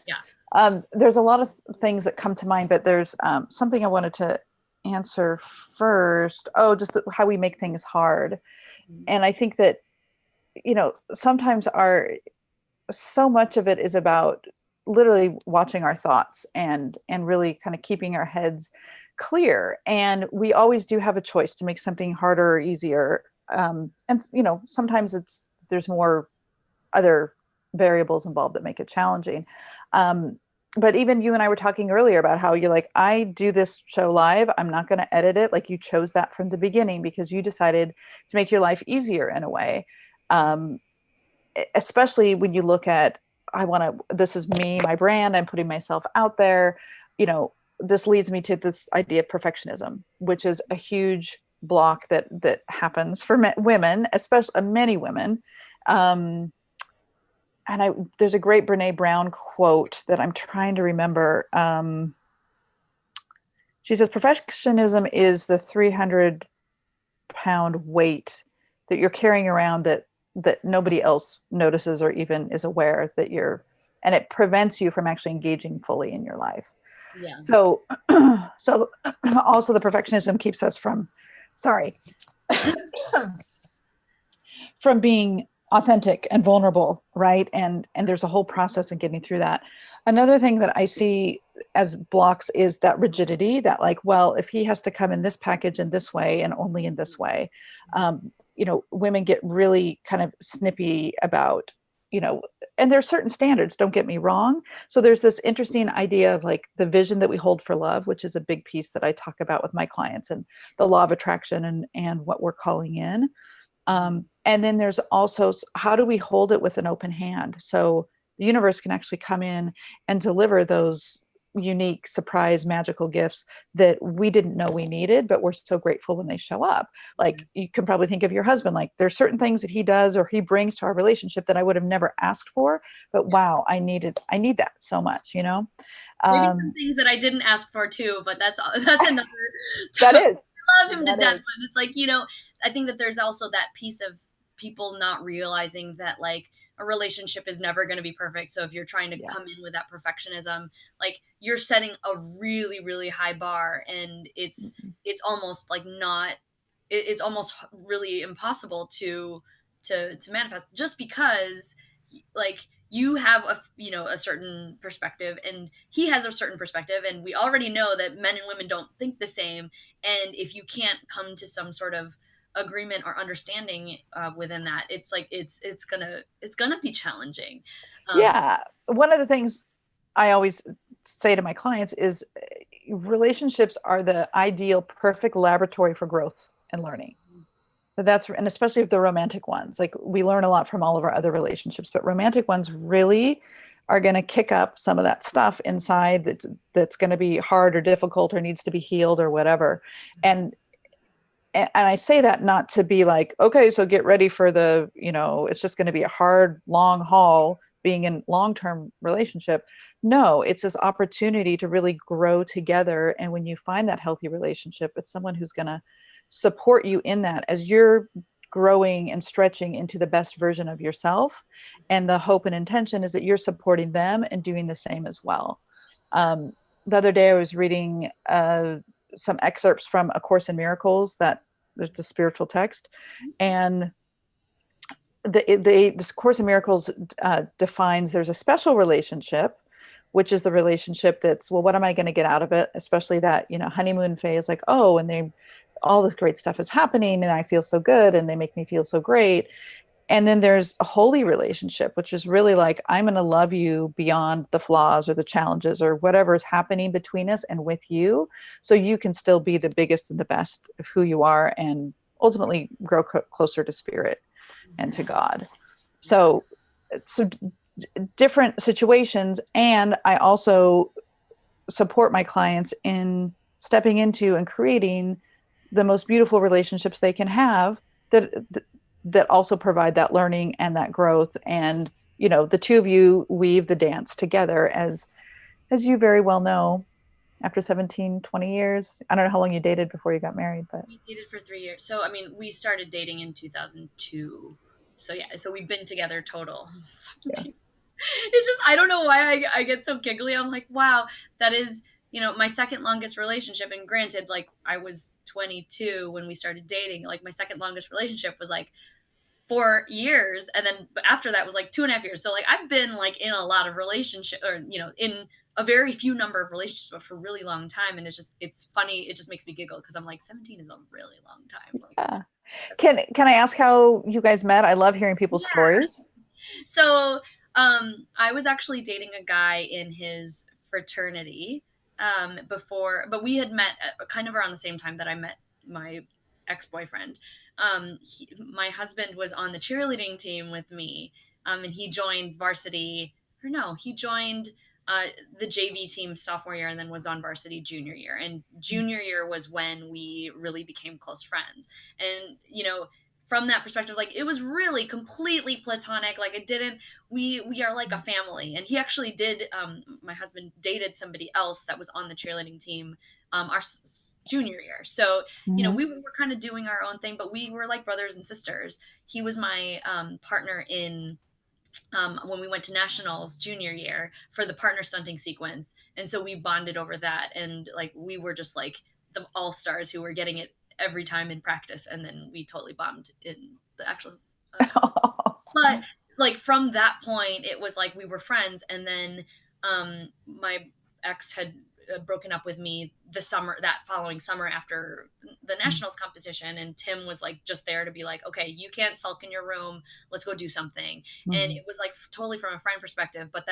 Yeah. there's a lot of things that come to mind, but there's something I wanted to answer first. Oh, just how we make things hard. Mhm. And I think that, sometimes so much of it is about literally watching our thoughts and really kind of keeping our heads clear. And we always do have a choice to make something harder or easier. And sometimes there's more other variables involved that make it challenging. Um, but even you and I were talking earlier about how you're like, I do this show live, I'm not going to edit it. Like, you chose that from the beginning because you decided to make your life easier in a way. Um, Especially when you look at, this is me, my brand, I'm putting myself out there. This leads me to this idea of perfectionism, which is a huge block that happens for women, especially many women. um, and there's a great Brene Brown quote that I'm trying to remember. She says perfectionism is the 300-pound weight that you're carrying around that nobody else notices or even is aware that and it prevents you from actually engaging fully in your life. Yeah. So so also the perfectionism keeps us from, sorry, from being authentic and vulnerable, right? And there's a whole process in getting through that. Another thing that I see as blocks is that rigidity, that like, well, if he has to come in this package in this way and only in this way. Women get really kind of snippy about, you know and there's certain standards, don't get me wrong. So there's this interesting idea of like the vision that we hold for love, which is a big piece that I talk about with my clients, and the law of attraction and what we're calling in. And then there's also, how do we hold it with an open hand? So the universe can actually come in and deliver those unique, surprise, magical gifts that we didn't know we needed, but we're so grateful when they show up. Yeah. Like, you can probably think of your husband, like there's certain things that he does or he brings to our relationship that I would have never asked for, but Yeah. wow, I need that so much. Maybe some Um, things that I didn't ask for too, but that's another that topic. is, I love him to that death, is, but it's like, I think that there's also that piece of people not realizing that like a relationship is never going to be perfect. So if you're trying to yeah. come in with that perfectionism, like you're setting a really, really high bar, and Mhm. it's almost like not it's almost really impossible to manifest, just because like you have a certain perspective and he has a certain perspective, and we already know that men and women don't think the same. And if you can't come to some sort of agreement or understanding within that, it's like it's gonna be challenging. um Yeah. One of the things I always say to my clients is relationships are the ideal, perfect laboratory for growth and learning. And especially if the romantic ones, like we learn a lot from all of our other relationships, but romantic ones really are going to kick up some of that stuff inside that's going to be hard or difficult or needs to be healed or whatever. And and I say that not to be like, okay, so get ready for it's just going to be a hard, long haul being in long-term relationship. No, it's this opportunity to really grow together. And when you find that healthy relationship, it's someone who's going to support you in that as you're growing and stretching into the best version of yourself. And the hope and intention is that you're supporting them and doing the same as well. Um, the other day I was reading some excerpts from A Course in Miracles, that there's a spiritual text, and this Course in Miracles defines there's a special relationship, which is the relationship that's, well, what am I going to get out of it? Especially that, honeymoon phase, like, oh, and all this great stuff is happening and I feel so good and they make me feel so great. And then there's a holy relationship, which is really like, I'm going to love you beyond the flaws or the challenges or whatever is happening between us and with you. So you can still be the biggest and the best of who you are and ultimately grow closer to spirit and to God. So, so different situations. And I also support my clients in stepping into and creating the most beautiful relationships they can have, that that also provide that learning and that growth. And the two of you weave the dance together, as you very well know, after 17-20 years. I don't know how long you dated before you got married, but we dated for 3 years, so I mean we started dating in 2002. So yeah, so we've been together total yeah. 17. It's just I don't know why I get so giggly. I'm like, wow, that is my second longest relationship. And granted, like I was 22 when we started dating. Like my second longest relationship was like 4 years, and then but after that was like 2.5 years. So like I've been like in a lot of relationship, or in a very few number of relationships, but for a really long time. And it's funny. It just makes me giggle because I'm like 17 is a really long time. Like Yeah. Can I ask how you guys met? I love hearing people's yeah. stories. So I was actually dating a guy in his fraternity before, but we had met kind of around the same time that I met my ex-boyfriend. My husband was on the cheerleading team with me, and he joined varsity, or no, he joined uh, the JV team sophomore year and then was on varsity junior year. And junior year was when we really became close friends. And from that perspective, like it was really completely platonic. Like it didn't we are like a family. And he actually did my husband dated somebody else that was on the cheerleading team our junior year. So Mm-hmm. we were kind of doing our own thing, but we were like brothers and sisters. He was my partner in when we went to nationals junior year for the partner stunting sequence. And so we bonded over that, and like we were just like the all stars who were getting it every time in practice. And then we totally bombed in the actual but like from that point it was like we were friends. And then my ex had broken up with me that following summer after the nationals competition, and Tim was like just there to be like, okay, you can't sulk in your room, let's go do something. And Mm-hmm. it was like totally from a friend perspective, but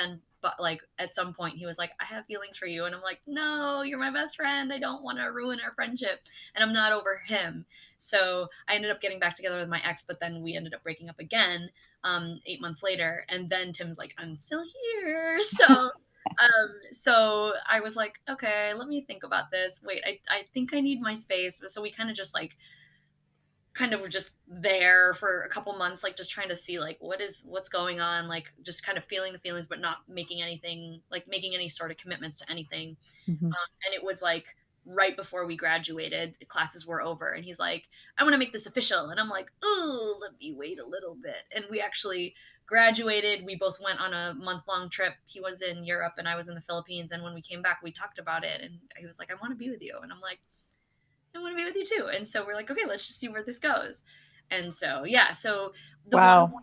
like at some point he was like, I have feelings for you. And I'm like, no, you're my best friend, I don't want to ruin our friendship. And I'm not over him. So I ended up getting back together with my ex, but then we ended up breaking up again 8 months later. And then Tim's like, I'm still here. So I was like, okay, let me think about this. Wait, I think I need my space. So we kind of just like kind of were just there for a couple months, like just trying to see like what's going on, like just kind of feeling the feelings, but not making anything, like making any sort of commitments to anything. Hmm. And it was like right before we graduated, the classes were over, and he's like, I want to make this official. And I'm like, oh, let me wait a little bit. And we actually graduated. We both went on a month-long trip. He was in Europe and I was in the Philippines. And when we came back, we talked about it. And he was like, I want to be with you. And I'm like, I want to be with you too. And so we're like, okay, let's just see where this goes. And so, yeah. So the one, Wow.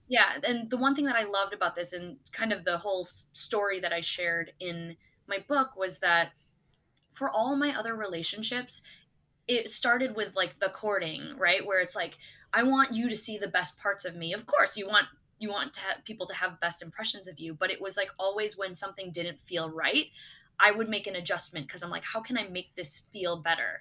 yeah. And the one thing that I loved about this and kind of the whole story that I shared in my book was that for all my other relationships, it started with like the courting, right? Where it's like, I want you to see the best parts of me. Of course, you want to have people to have best impressions of you, but it was like always when something didn't feel right, I would make an adjustment because I'm like, how can I make this feel better?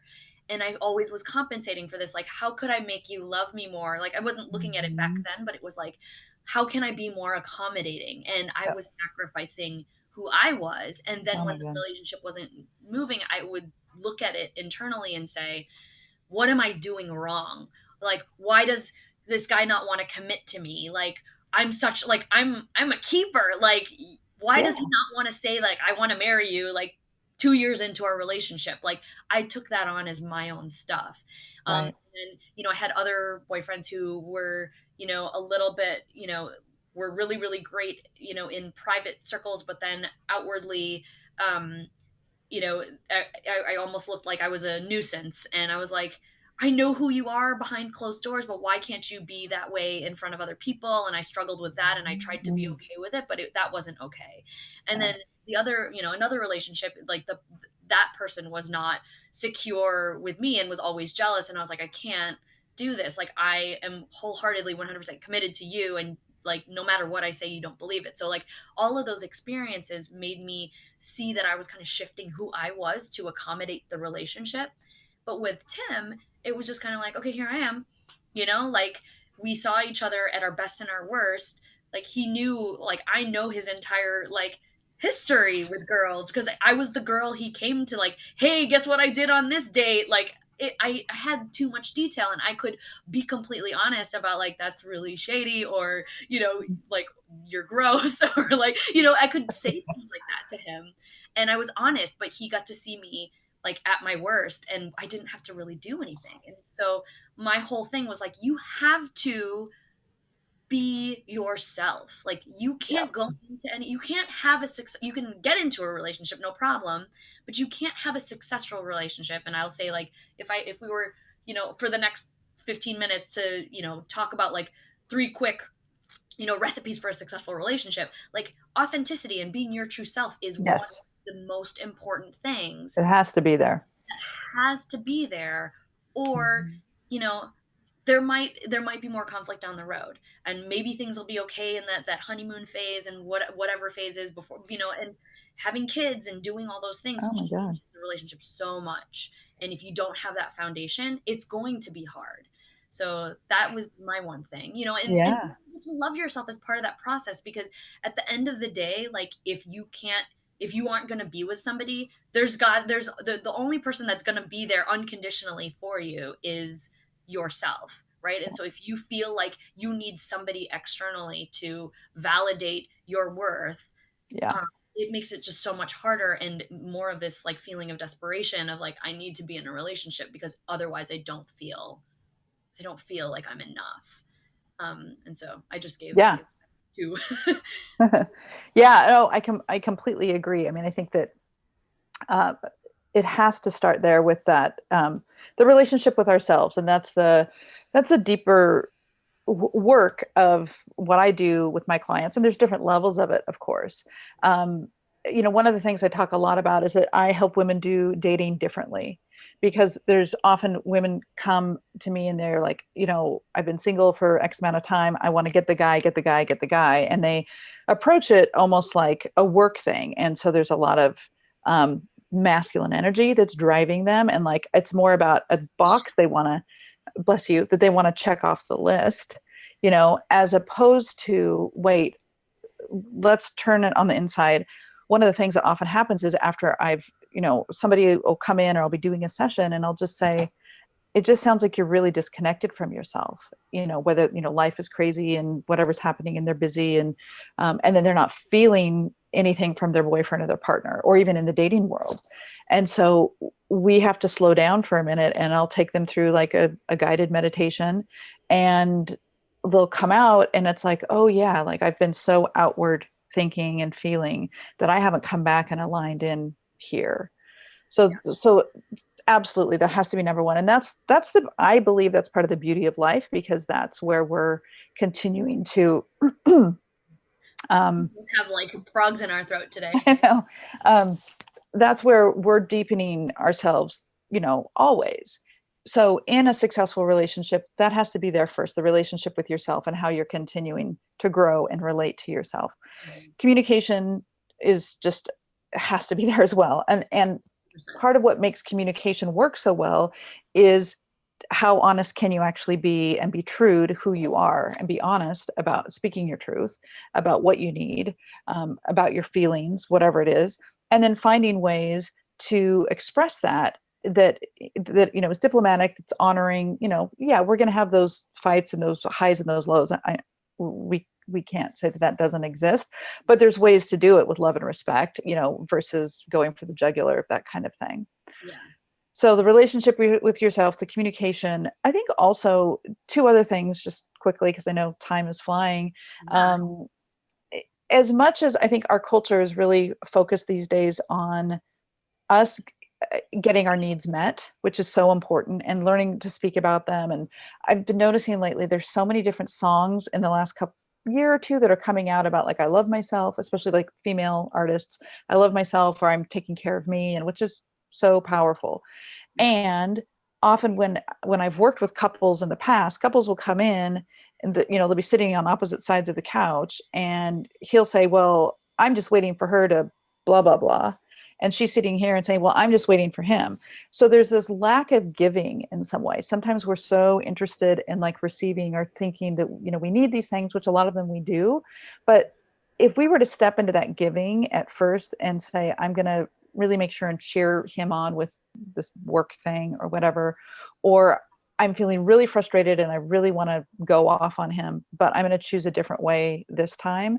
And I always was compensating for this, like, how could I make you love me more? Like, I wasn't looking at it back Hmm. then, but it was like, how can I be more accommodating? And I Yep. was sacrificing who I was. And then Oh when my the God. relationship wasn't moving, I would look at it internally and say, what am I doing wrong? Like, why does this guy not want to commit to me? Like, I'm a keeper. Like, why Yeah. does he not want to say like I want to marry you? Like 2 years into our relationship, like I took that on as my own stuff. Right. And I had other boyfriends who were a little bit were really really great in private circles, but then outwardly um, I almost looked like I was a nuisance. And I was like, I know who you are behind closed doors, but why can't you be that way in front of other people? And I struggled with that and I tried to be Mm. okay with it, but that wasn't okay. And Yeah. then the other, another relationship, like that person was not secure with me and was always jealous. And I was like, I can't do this. Like, I am wholeheartedly 100% committed to you. And like, no matter what I say, you don't believe it. So like all of those experiences made me see that I was kind of shifting who I was to accommodate the relationship. But with Tim, it was just kind of like, okay, here I am. Like we saw each other at our best and our worst. Like he knew, like I know his entire like history with girls because I was the girl he came to, like, hey, guess what I did on this date? Like I had too much detail and I could be completely honest about like that's really shady or like you're gross or like I could say things like that to him and I was honest, but he got to see me like at my worst and I didn't have to really do anything. And so my whole thing was like, you have to be yourself. Like you Yep. can't go into any, you can't have a success, you can get into a relationship, no problem, but you can't have a successful relationship. And I'll say like, if we were, for the next 15 minutes to, talk about like three quick, recipes for a successful relationship, like authenticity and being your true self is one of Yes. the most important things. It has to be there. Has to be there, or Mhm. you know there might be more conflict down the road, and maybe things will be okay in that honeymoon phase and whatever phase is before, and having kids and doing all those things Oh my God. change the relationship so much. And if you don't have that foundation, it's going to be hard. So that was my one thing, and Yeah. to love yourself as part of that process, because at the end of the day, like if you aren't going to be with somebody, there's the only person that's going to be there unconditionally for you is yourself, right? And so if you feel like you need somebody externally to validate your worth, Yeah. um, it makes it just so much harder and more of this like feeling of desperation of like I need to be in a relationship because otherwise I don't feel like I'm enough. And so I just gave Yeah. two. Yeah. No, I completely agree. I mean, I think that uh, it has to start there with that, the relationship with ourselves, and that's a deeper work of what I do with my clients. And there's different levels of it, of course. Um, One of the things I talk a lot about is that I help women do dating differently, because there's often women come to me and they're like, I've been single for X amount of time. I want to get the guy, get the guy, get the guy. And they approach it almost like a work thing. And so there's a lot of masculine energy that's driving them. And like, it's more about a box they want to, bless you, that they want to check off the list, as opposed to, wait, let's turn it on the inside. One of the things that often happens is after somebody will come in or I'll be doing a session and I'll just say, it just sounds like you're really disconnected from yourself, whether, life is crazy and whatever's happening and they're busy, and then they're not feeling anything from their boyfriend or their partner or even in the dating world. And so we have to slow down for a minute, and I'll take them through like a guided meditation, and they'll come out and it's like, oh yeah, like I've been so outward thinking and feeling that I haven't come back and aligned in here. So absolutely, that has to be number one. And that's the I believe that's part of the beauty of life, because that's where we're continuing to We have like frogs in our throat today. I know, that's where we're deepening ourselves, always. So in a successful relationship, that has to be there first, the relationship with yourself and how you're continuing to grow and relate to yourself. Mm-hmm. Communication is just has to be there as well. And part of what makes communication work so well is how honest can you actually be, and be true to who you are, and be honest about speaking your truth about what you need, about your feelings, whatever it is, and then finding ways to express that is diplomatic, it's honoring. Yeah, we're going to have those fights and those highs and those lows. We can't say that that doesn't exist, but there's ways to do it with love and respect, versus going for the jugular, that kind of thing. Yeah. So the relationship with yourself, the communication, I think also two other things just quickly, because I know time is flying. Yeah. As much as I think our culture is really focused these days on us getting our needs met, which is so important, and learning to speak about them. And I've been noticing lately, there's so many different songs in the last couple year or two that are coming out about like, I love myself, especially like female artists. I love myself, or I'm taking care of me, and which is so powerful. Yeah. And often when I've worked with couples in the past, couples will come in and they'll be sitting on opposite sides of the couch, and he'll say, well, I'm just waiting for her to blah blah blah, and she's sitting here and saying, well, I'm just waiting for him. So there's this lack of giving in some way. Sometimes we're so interested in like receiving, or thinking that we need these things, which a lot of them we do. But if we were to step into that giving at first and say, I'm going to really make sure and cheer him on with this work thing or whatever, or I'm feeling really frustrated and I really want to go off on him, but I'm going to choose a different way this time,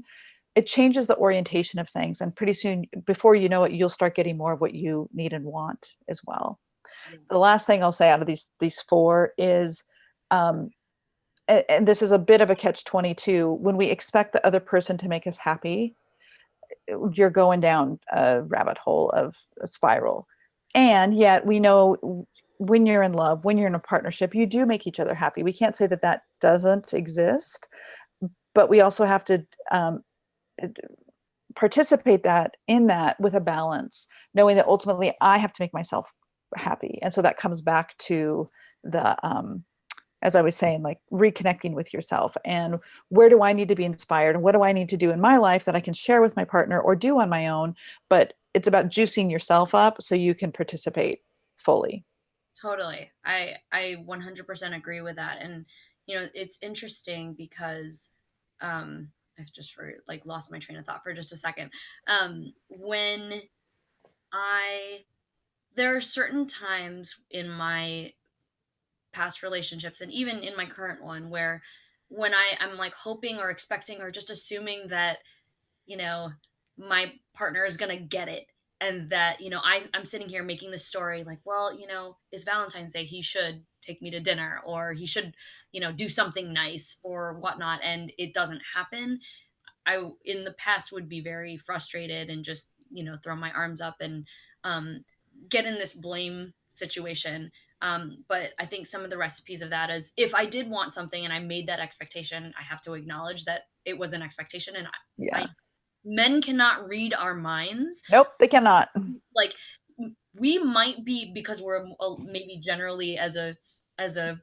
it changes the orientation of things. And pretty soon, before you know it, you'll start getting more of what you need and want as well. Yeah. The last thing I'll say out of these four is, and this is a bit of a catch-22, when we expect the other person to make us happy, you're going down a rabbit hole of a spiral. And yet we know when you're in love, when you're in a partnership, you do make each other happy. We can't say that that doesn't exist, but we also have to participate in that with a balance, knowing that ultimately I have to make myself happy. And so that comes back to the as I was saying, like reconnecting with yourself, and where do I need to be inspired, and what do I need to do in my life that I can share with my partner or do on my own. But it's about juicing yourself up so you can participate fully. Totally. I 100% agree with that. And it's interesting because I've just like lost my train of thought for just a second. When I there are certain times in my past relationships and even in my current one where when I'm like hoping or expecting or just assuming that you know, my partner is gonna get it. And that, I'm sitting here making this story like, well, it's Valentine's Day. He should take me to dinner, or he should, do something nice or whatnot. And it doesn't happen. I, in the past, would be very frustrated and just, throw my arms up and um, get in this blame situation. But I think some of the recipes of that is if I did want something and I made that expectation, I have to acknowledge that it was an expectation. And Yeah. men cannot read our minds. Nope, they cannot. Like we might be, because we're maybe generally as a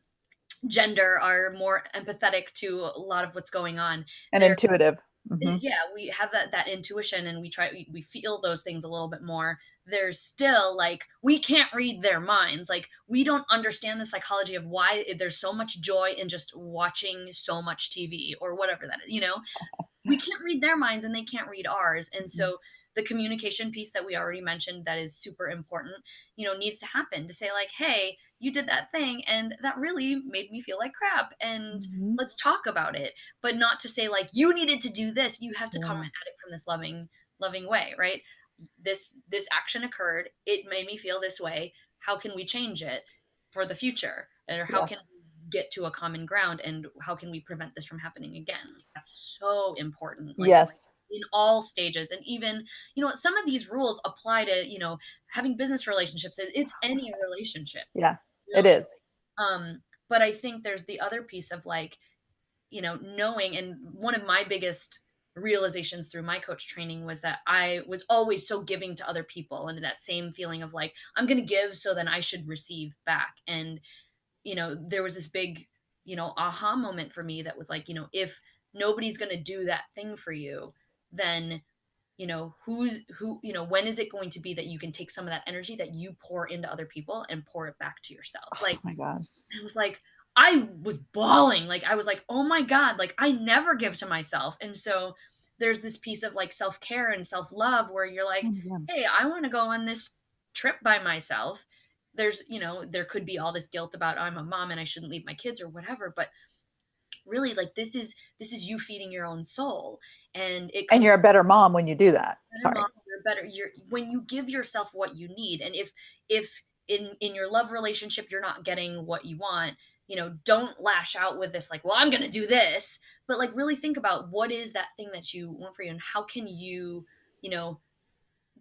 gender are more empathetic to a lot of what's going on And there. intuitive. Mm-hmm. Yeah, we have that intuition, and we feel those things a little bit more. There's still like we can't read their minds. Like we don't understand the psychology of why there's so much joy in just watching so much TV or whatever that is. we can't read their minds and they can't read ours. And so the communication piece that we already mentioned that is super important, needs to happen, to say like, hey, you did that thing and that really made me feel like crap, and Mhm. let's talk about it. But not to say like, you needed to do this. You have to come Yeah. at it from this loving way, right? This action occurred, it made me feel this way, how can we change it for the future, or how can Yes. we get to a common ground, and how can we prevent this from happening again? Like, that's so important, like Yes. in all stages. And even, some of these rules apply to, having business relationships. It's any relationship, Yeah, it really. is. But I think there's the other piece of like, knowing, and one of my biggest realizations through my coach training was that I was always so giving to other people, and that same feeling of like, I'm going to give, so then I should receive back. And, there was this big, aha moment for me that was like, if nobody's going to do that thing for you, then, when is it going to be that you can take some of that energy that you pour into other people and pour it back to yourself? Oh Like, my God. it was like, I was bawling. Like, I was like, oh my God, like I never give to myself. And so there's this piece of like self-care and self-love where you're Oh like, my God. hey, I want to go on this trip by myself. There's, there could be all this guilt about, I'm a mom and I shouldn't leave my kids or whatever, but really, like, this is you feeding your own soul. And it And comes you're a better mom when you do that. better Sorry. mom, you're better, you're when you give yourself what you need. And if in your love relationship you're not getting what you want, don't lash out with this like, well, I'm gonna do this. But like, really think about what is that thing that you want for you, and how can you, you know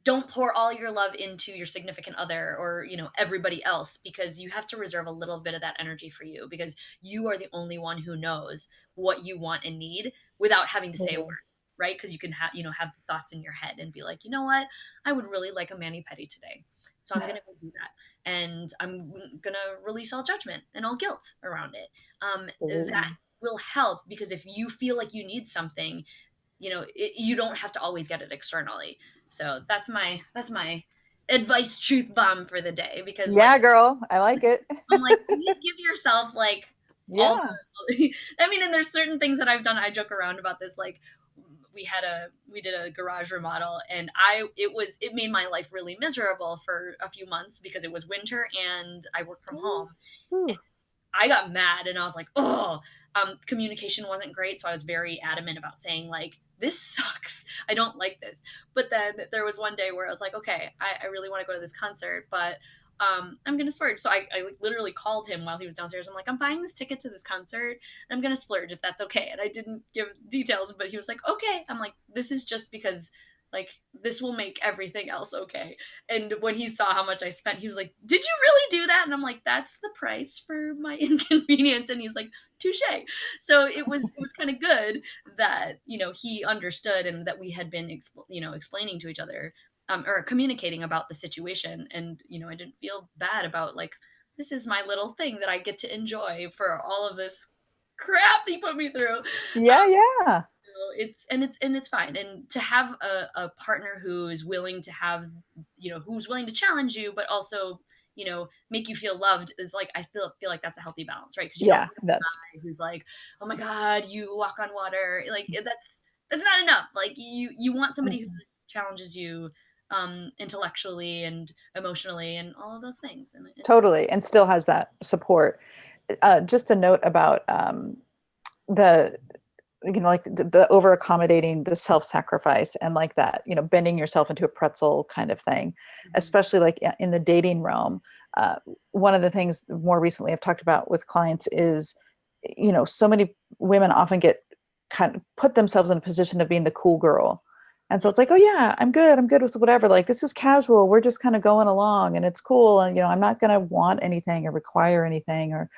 don't pour all your love into your significant other, or everybody else, because you have to reserve a little bit of that energy for you, because you are the only one who knows what you want and need without having to say a word, Totally. right? Because you can have thoughts in your head and be like, you know what, I would really like a mani pedi today, so I'm gonna go do that, and I'm gonna release all judgment and all guilt around it. That Absolutely. will help, because if you feel like you need something, you don't have to always get it externally. So that's my advice truth bomb for the day, because like, Yeah, girl. I like it. I'm like, please give yourself like all Yeah. the I mean, and there's certain things that I've done, I joke around about this, like we did a garage remodel, and it made my life really miserable for a few months because it was winter and I work from home. Ooh. I got mad and I was like, oh, communication wasn't great. So I was very adamant about saying, like, this sucks. I don't like this. But then there was one day where I was like, okay, I really want to go to this concert, but I'm going to splurge. So I like, literally called him while he was downstairs. I'm like, I'm buying this ticket to this concert and I'm going to splurge if that's okay. And I didn't give details, but he was like, okay. I'm like, this is just because, like, this will make everything else okay. And when he saw how much I spent, he was like, did you really do that? And I'm like, that's the price for my inconvenience. And he's like, touche. So it was kind of good that, he understood, and that we had been, explaining to each other, or communicating about the situation. And, I didn't feel bad about like, this is my little thing that I get to enjoy for all of this crap he put me through. Yeah, yeah. It's fine. And to have a partner who is willing to have, who's willing to challenge you, but also, make you feel loved, is like, I feel like that's a healthy balance, right? Because you don't Yeah, want a that's guy who's like, oh my God, you walk on water, like, that's not enough. Like, you want somebody who mhm. challenges you, intellectually and emotionally and all of those things. And Totally. And still has that support. Just a note about the like the over accommodating, the self-sacrifice, and like that, bending yourself into a pretzel kind of thing, Mhm. especially like in the dating realm. uh, One of the things more recently I've talked about with clients is, so many women often get kind of put themselves in a position of being the cool girl, and so it's like, oh yeah, I'm good with whatever, like this is casual, we're just kind of going along and it's cool, and I'm not going to want anything or require anything, or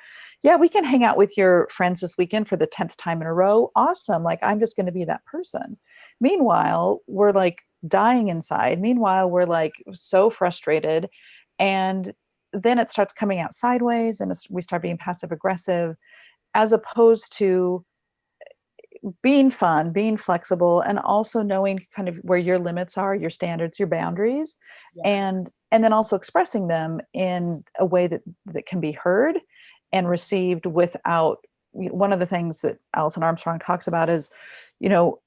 yeah, we can hang out with your friends this weekend for the 10th time in a row. Awesome. Like, I'm just going to be that person. Meanwhile, we're like dying inside. Meanwhile, we're like so frustrated. And then it starts coming out sideways, and we start being passive aggressive, as opposed to being fun, being flexible, and also knowing kind of where your limits are, your standards, your boundaries, Yeah. and then also expressing them in a way that can be heard and received without. One of the things that Alison Armstrong talks about is, you know,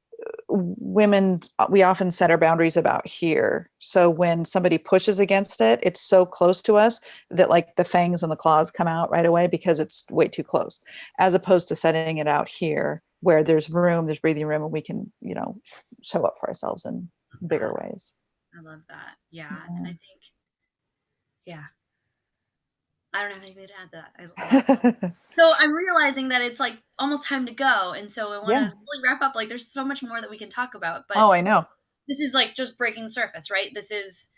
women, we often set our boundaries about here. So when somebody pushes against it, it's so close to us that like the fangs and the claws come out right away because it's way too close, as opposed to setting it out here where there's room, there's breathing room, and we can, show up for ourselves in bigger ways. I love that. Yeah. And I Yeah. think, yeah, I don't have anything to add to that. I love it. So I'm realizing that it's like almost time to go. And so I want to Yeah. really wrap up. Like there's so much more that we can talk about, but Oh, I know. this is like just breaking the surface, right? There's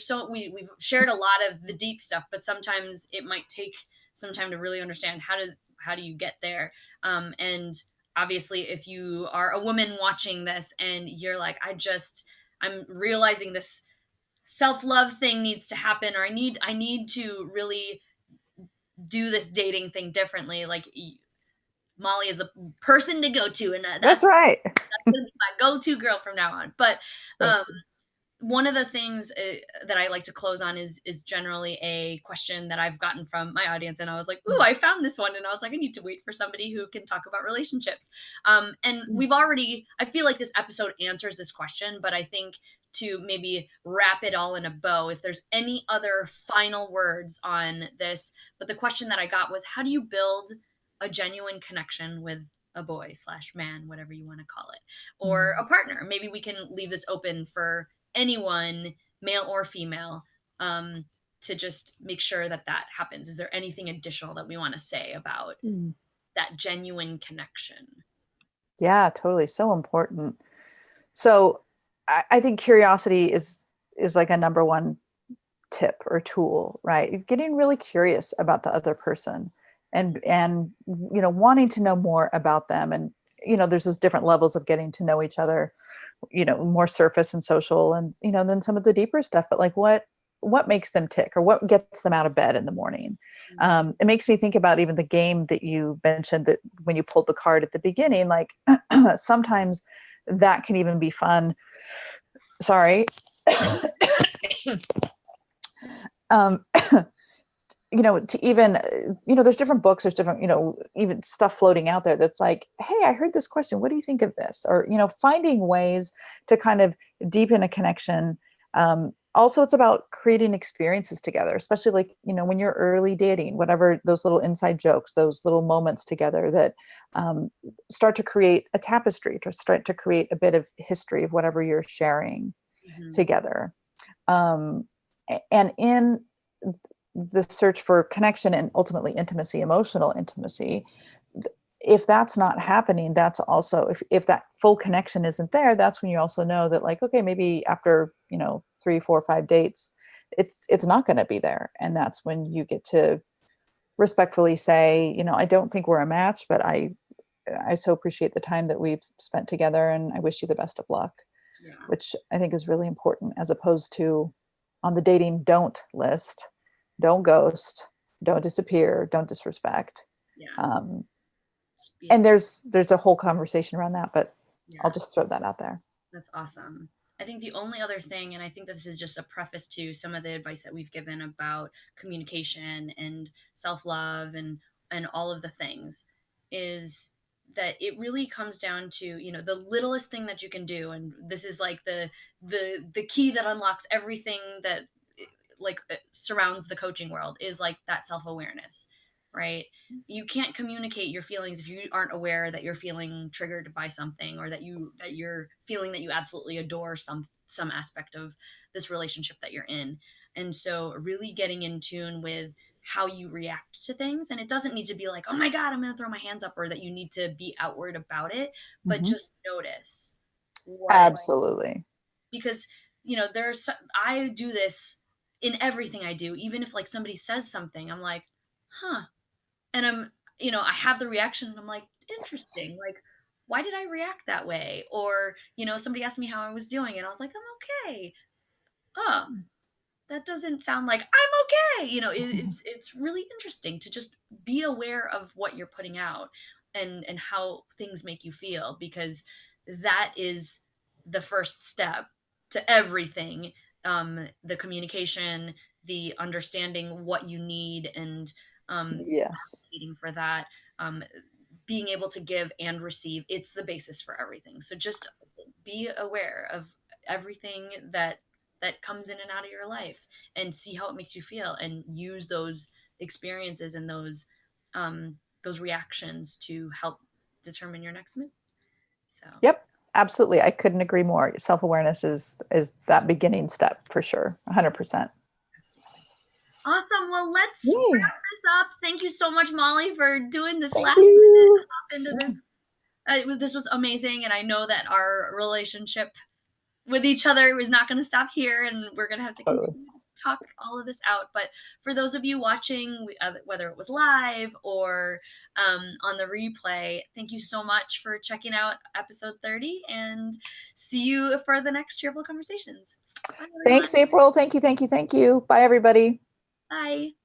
so we've shared a lot of the deep stuff, but sometimes it might take some time to really understand how do you get there. And obviously if you are a woman watching this and you're like, I'm realizing this self-love thing needs to happen, or I need to really do this dating thing differently, like Molly is a person to go to, and That's that's right. gonna be my go-to girl from now on. But So um one of the things that I like to close on is generally a question that I've gotten from my audience, and I was like, "Ooh, I found this one," and I was like, "I need to wait for somebody who can talk about relationships." And I feel like this episode answers this question, but I think to maybe wrap it all in a bow, if there's any other final words on this, but the question that I got was, how do you build a genuine connection with a boy slash man, whatever you want to call it, or a partner? Maybe we can leave this open for anyone, male or female, um, to just make sure that that happens. Is there anything additional that we want to say about Mm. that genuine connection? Yeah, totally. So important. So I think curiosity is like a number one tip or tool, right? Getting really curious about the other person and wanting to know more about them. And there's those different levels of getting to know each other, more surface and social, and then some of the deeper stuff. But like what makes them tick, or what gets them out of bed in the morning? It makes me think about even the game that you mentioned, that when you pulled the card at the beginning, like sometimes that can even be fun. Sorry. um to even, there's different books, there's different, even stuff floating out there that's like, hey, I heard this question, what do you think of this? Or finding ways to kind of deepen a connection. Also, it's about creating experiences together, especially like, when you're early dating, whatever, those little inside jokes, those little moments together that start to create a tapestry, to start to create a bit of history of whatever you're sharing Mm-hmm. together. um, and in the search for connection and ultimately intimacy, emotional intimacy, if that's not happening, that's also, if that full connection isn't there, that's when you also know that, like, okay, maybe after 3 4 5 dates, it's not going to be there. And that's when you get to respectfully say, I don't think we're a match, but I so appreciate the time that we've spent together, and I wish you the best of luck. Yeah. Which I think is really important, as opposed to on the dating don't list, don't ghost, don't disappear, don't disrespect. Yeah. Um, Just be and aware. there's a whole conversation around that, but I'll Yeah. just throw that out there. That's awesome. I think the only other thing, and I think this is just a preface to some of the advice that we've given about communication and self-love and all of the things, is that it really comes down to, the littlest thing that you can do. And this is like the key that unlocks everything that like surrounds the coaching world, is like that self-awareness, right? You can't communicate your feelings if you aren't aware that you're feeling triggered by something, or that you're feeling that you absolutely adore some aspect of this relationship that you're in. And so really getting in tune with how you react to things, and it doesn't need to be like, oh my god, I'm going to throw my hands up, or that you need to be outward about it, but Hmm. just notice what, Absolutely. because there's, I do this in everything I do. Even if like somebody says something, I'm like, huh. And I have the reaction, and I'm like, interesting, like, why did I react that way? Or somebody asked me how I was doing, and I was like, I'm okay. Oh, that doesn't sound like I'm okay. It's really interesting to just be aware of what you're putting out, and how things make you feel, because that is the first step to everything. The communication, the understanding what you need, and Yes. advocating for that. Um, being able to give and receive, it's the basis for everything. So just be aware of everything that comes in and out of your life, and see how it makes you feel, and use those experiences and those reactions to help determine your next move. So Yep, absolutely. I couldn't agree more. Self-awareness is that beginning step for sure. 100%. absolutely. Awesome. Well, let's Yay. wrap this up. Thank you so much, Molly, for doing this Thank last minute you. hop into this. This was amazing, and I know that our relationship with each other was not going to stop here, and we're going to have to Totally. continue to talk all of this out. But for those of you watching, whether it was live or on the replay, thank you so much for checking out episode 30, and see you for the next Cheerful Conversations. Bye, everyone. Thanks, April. Thank you. Thank you. Thank you. Bye, everybody. Bye.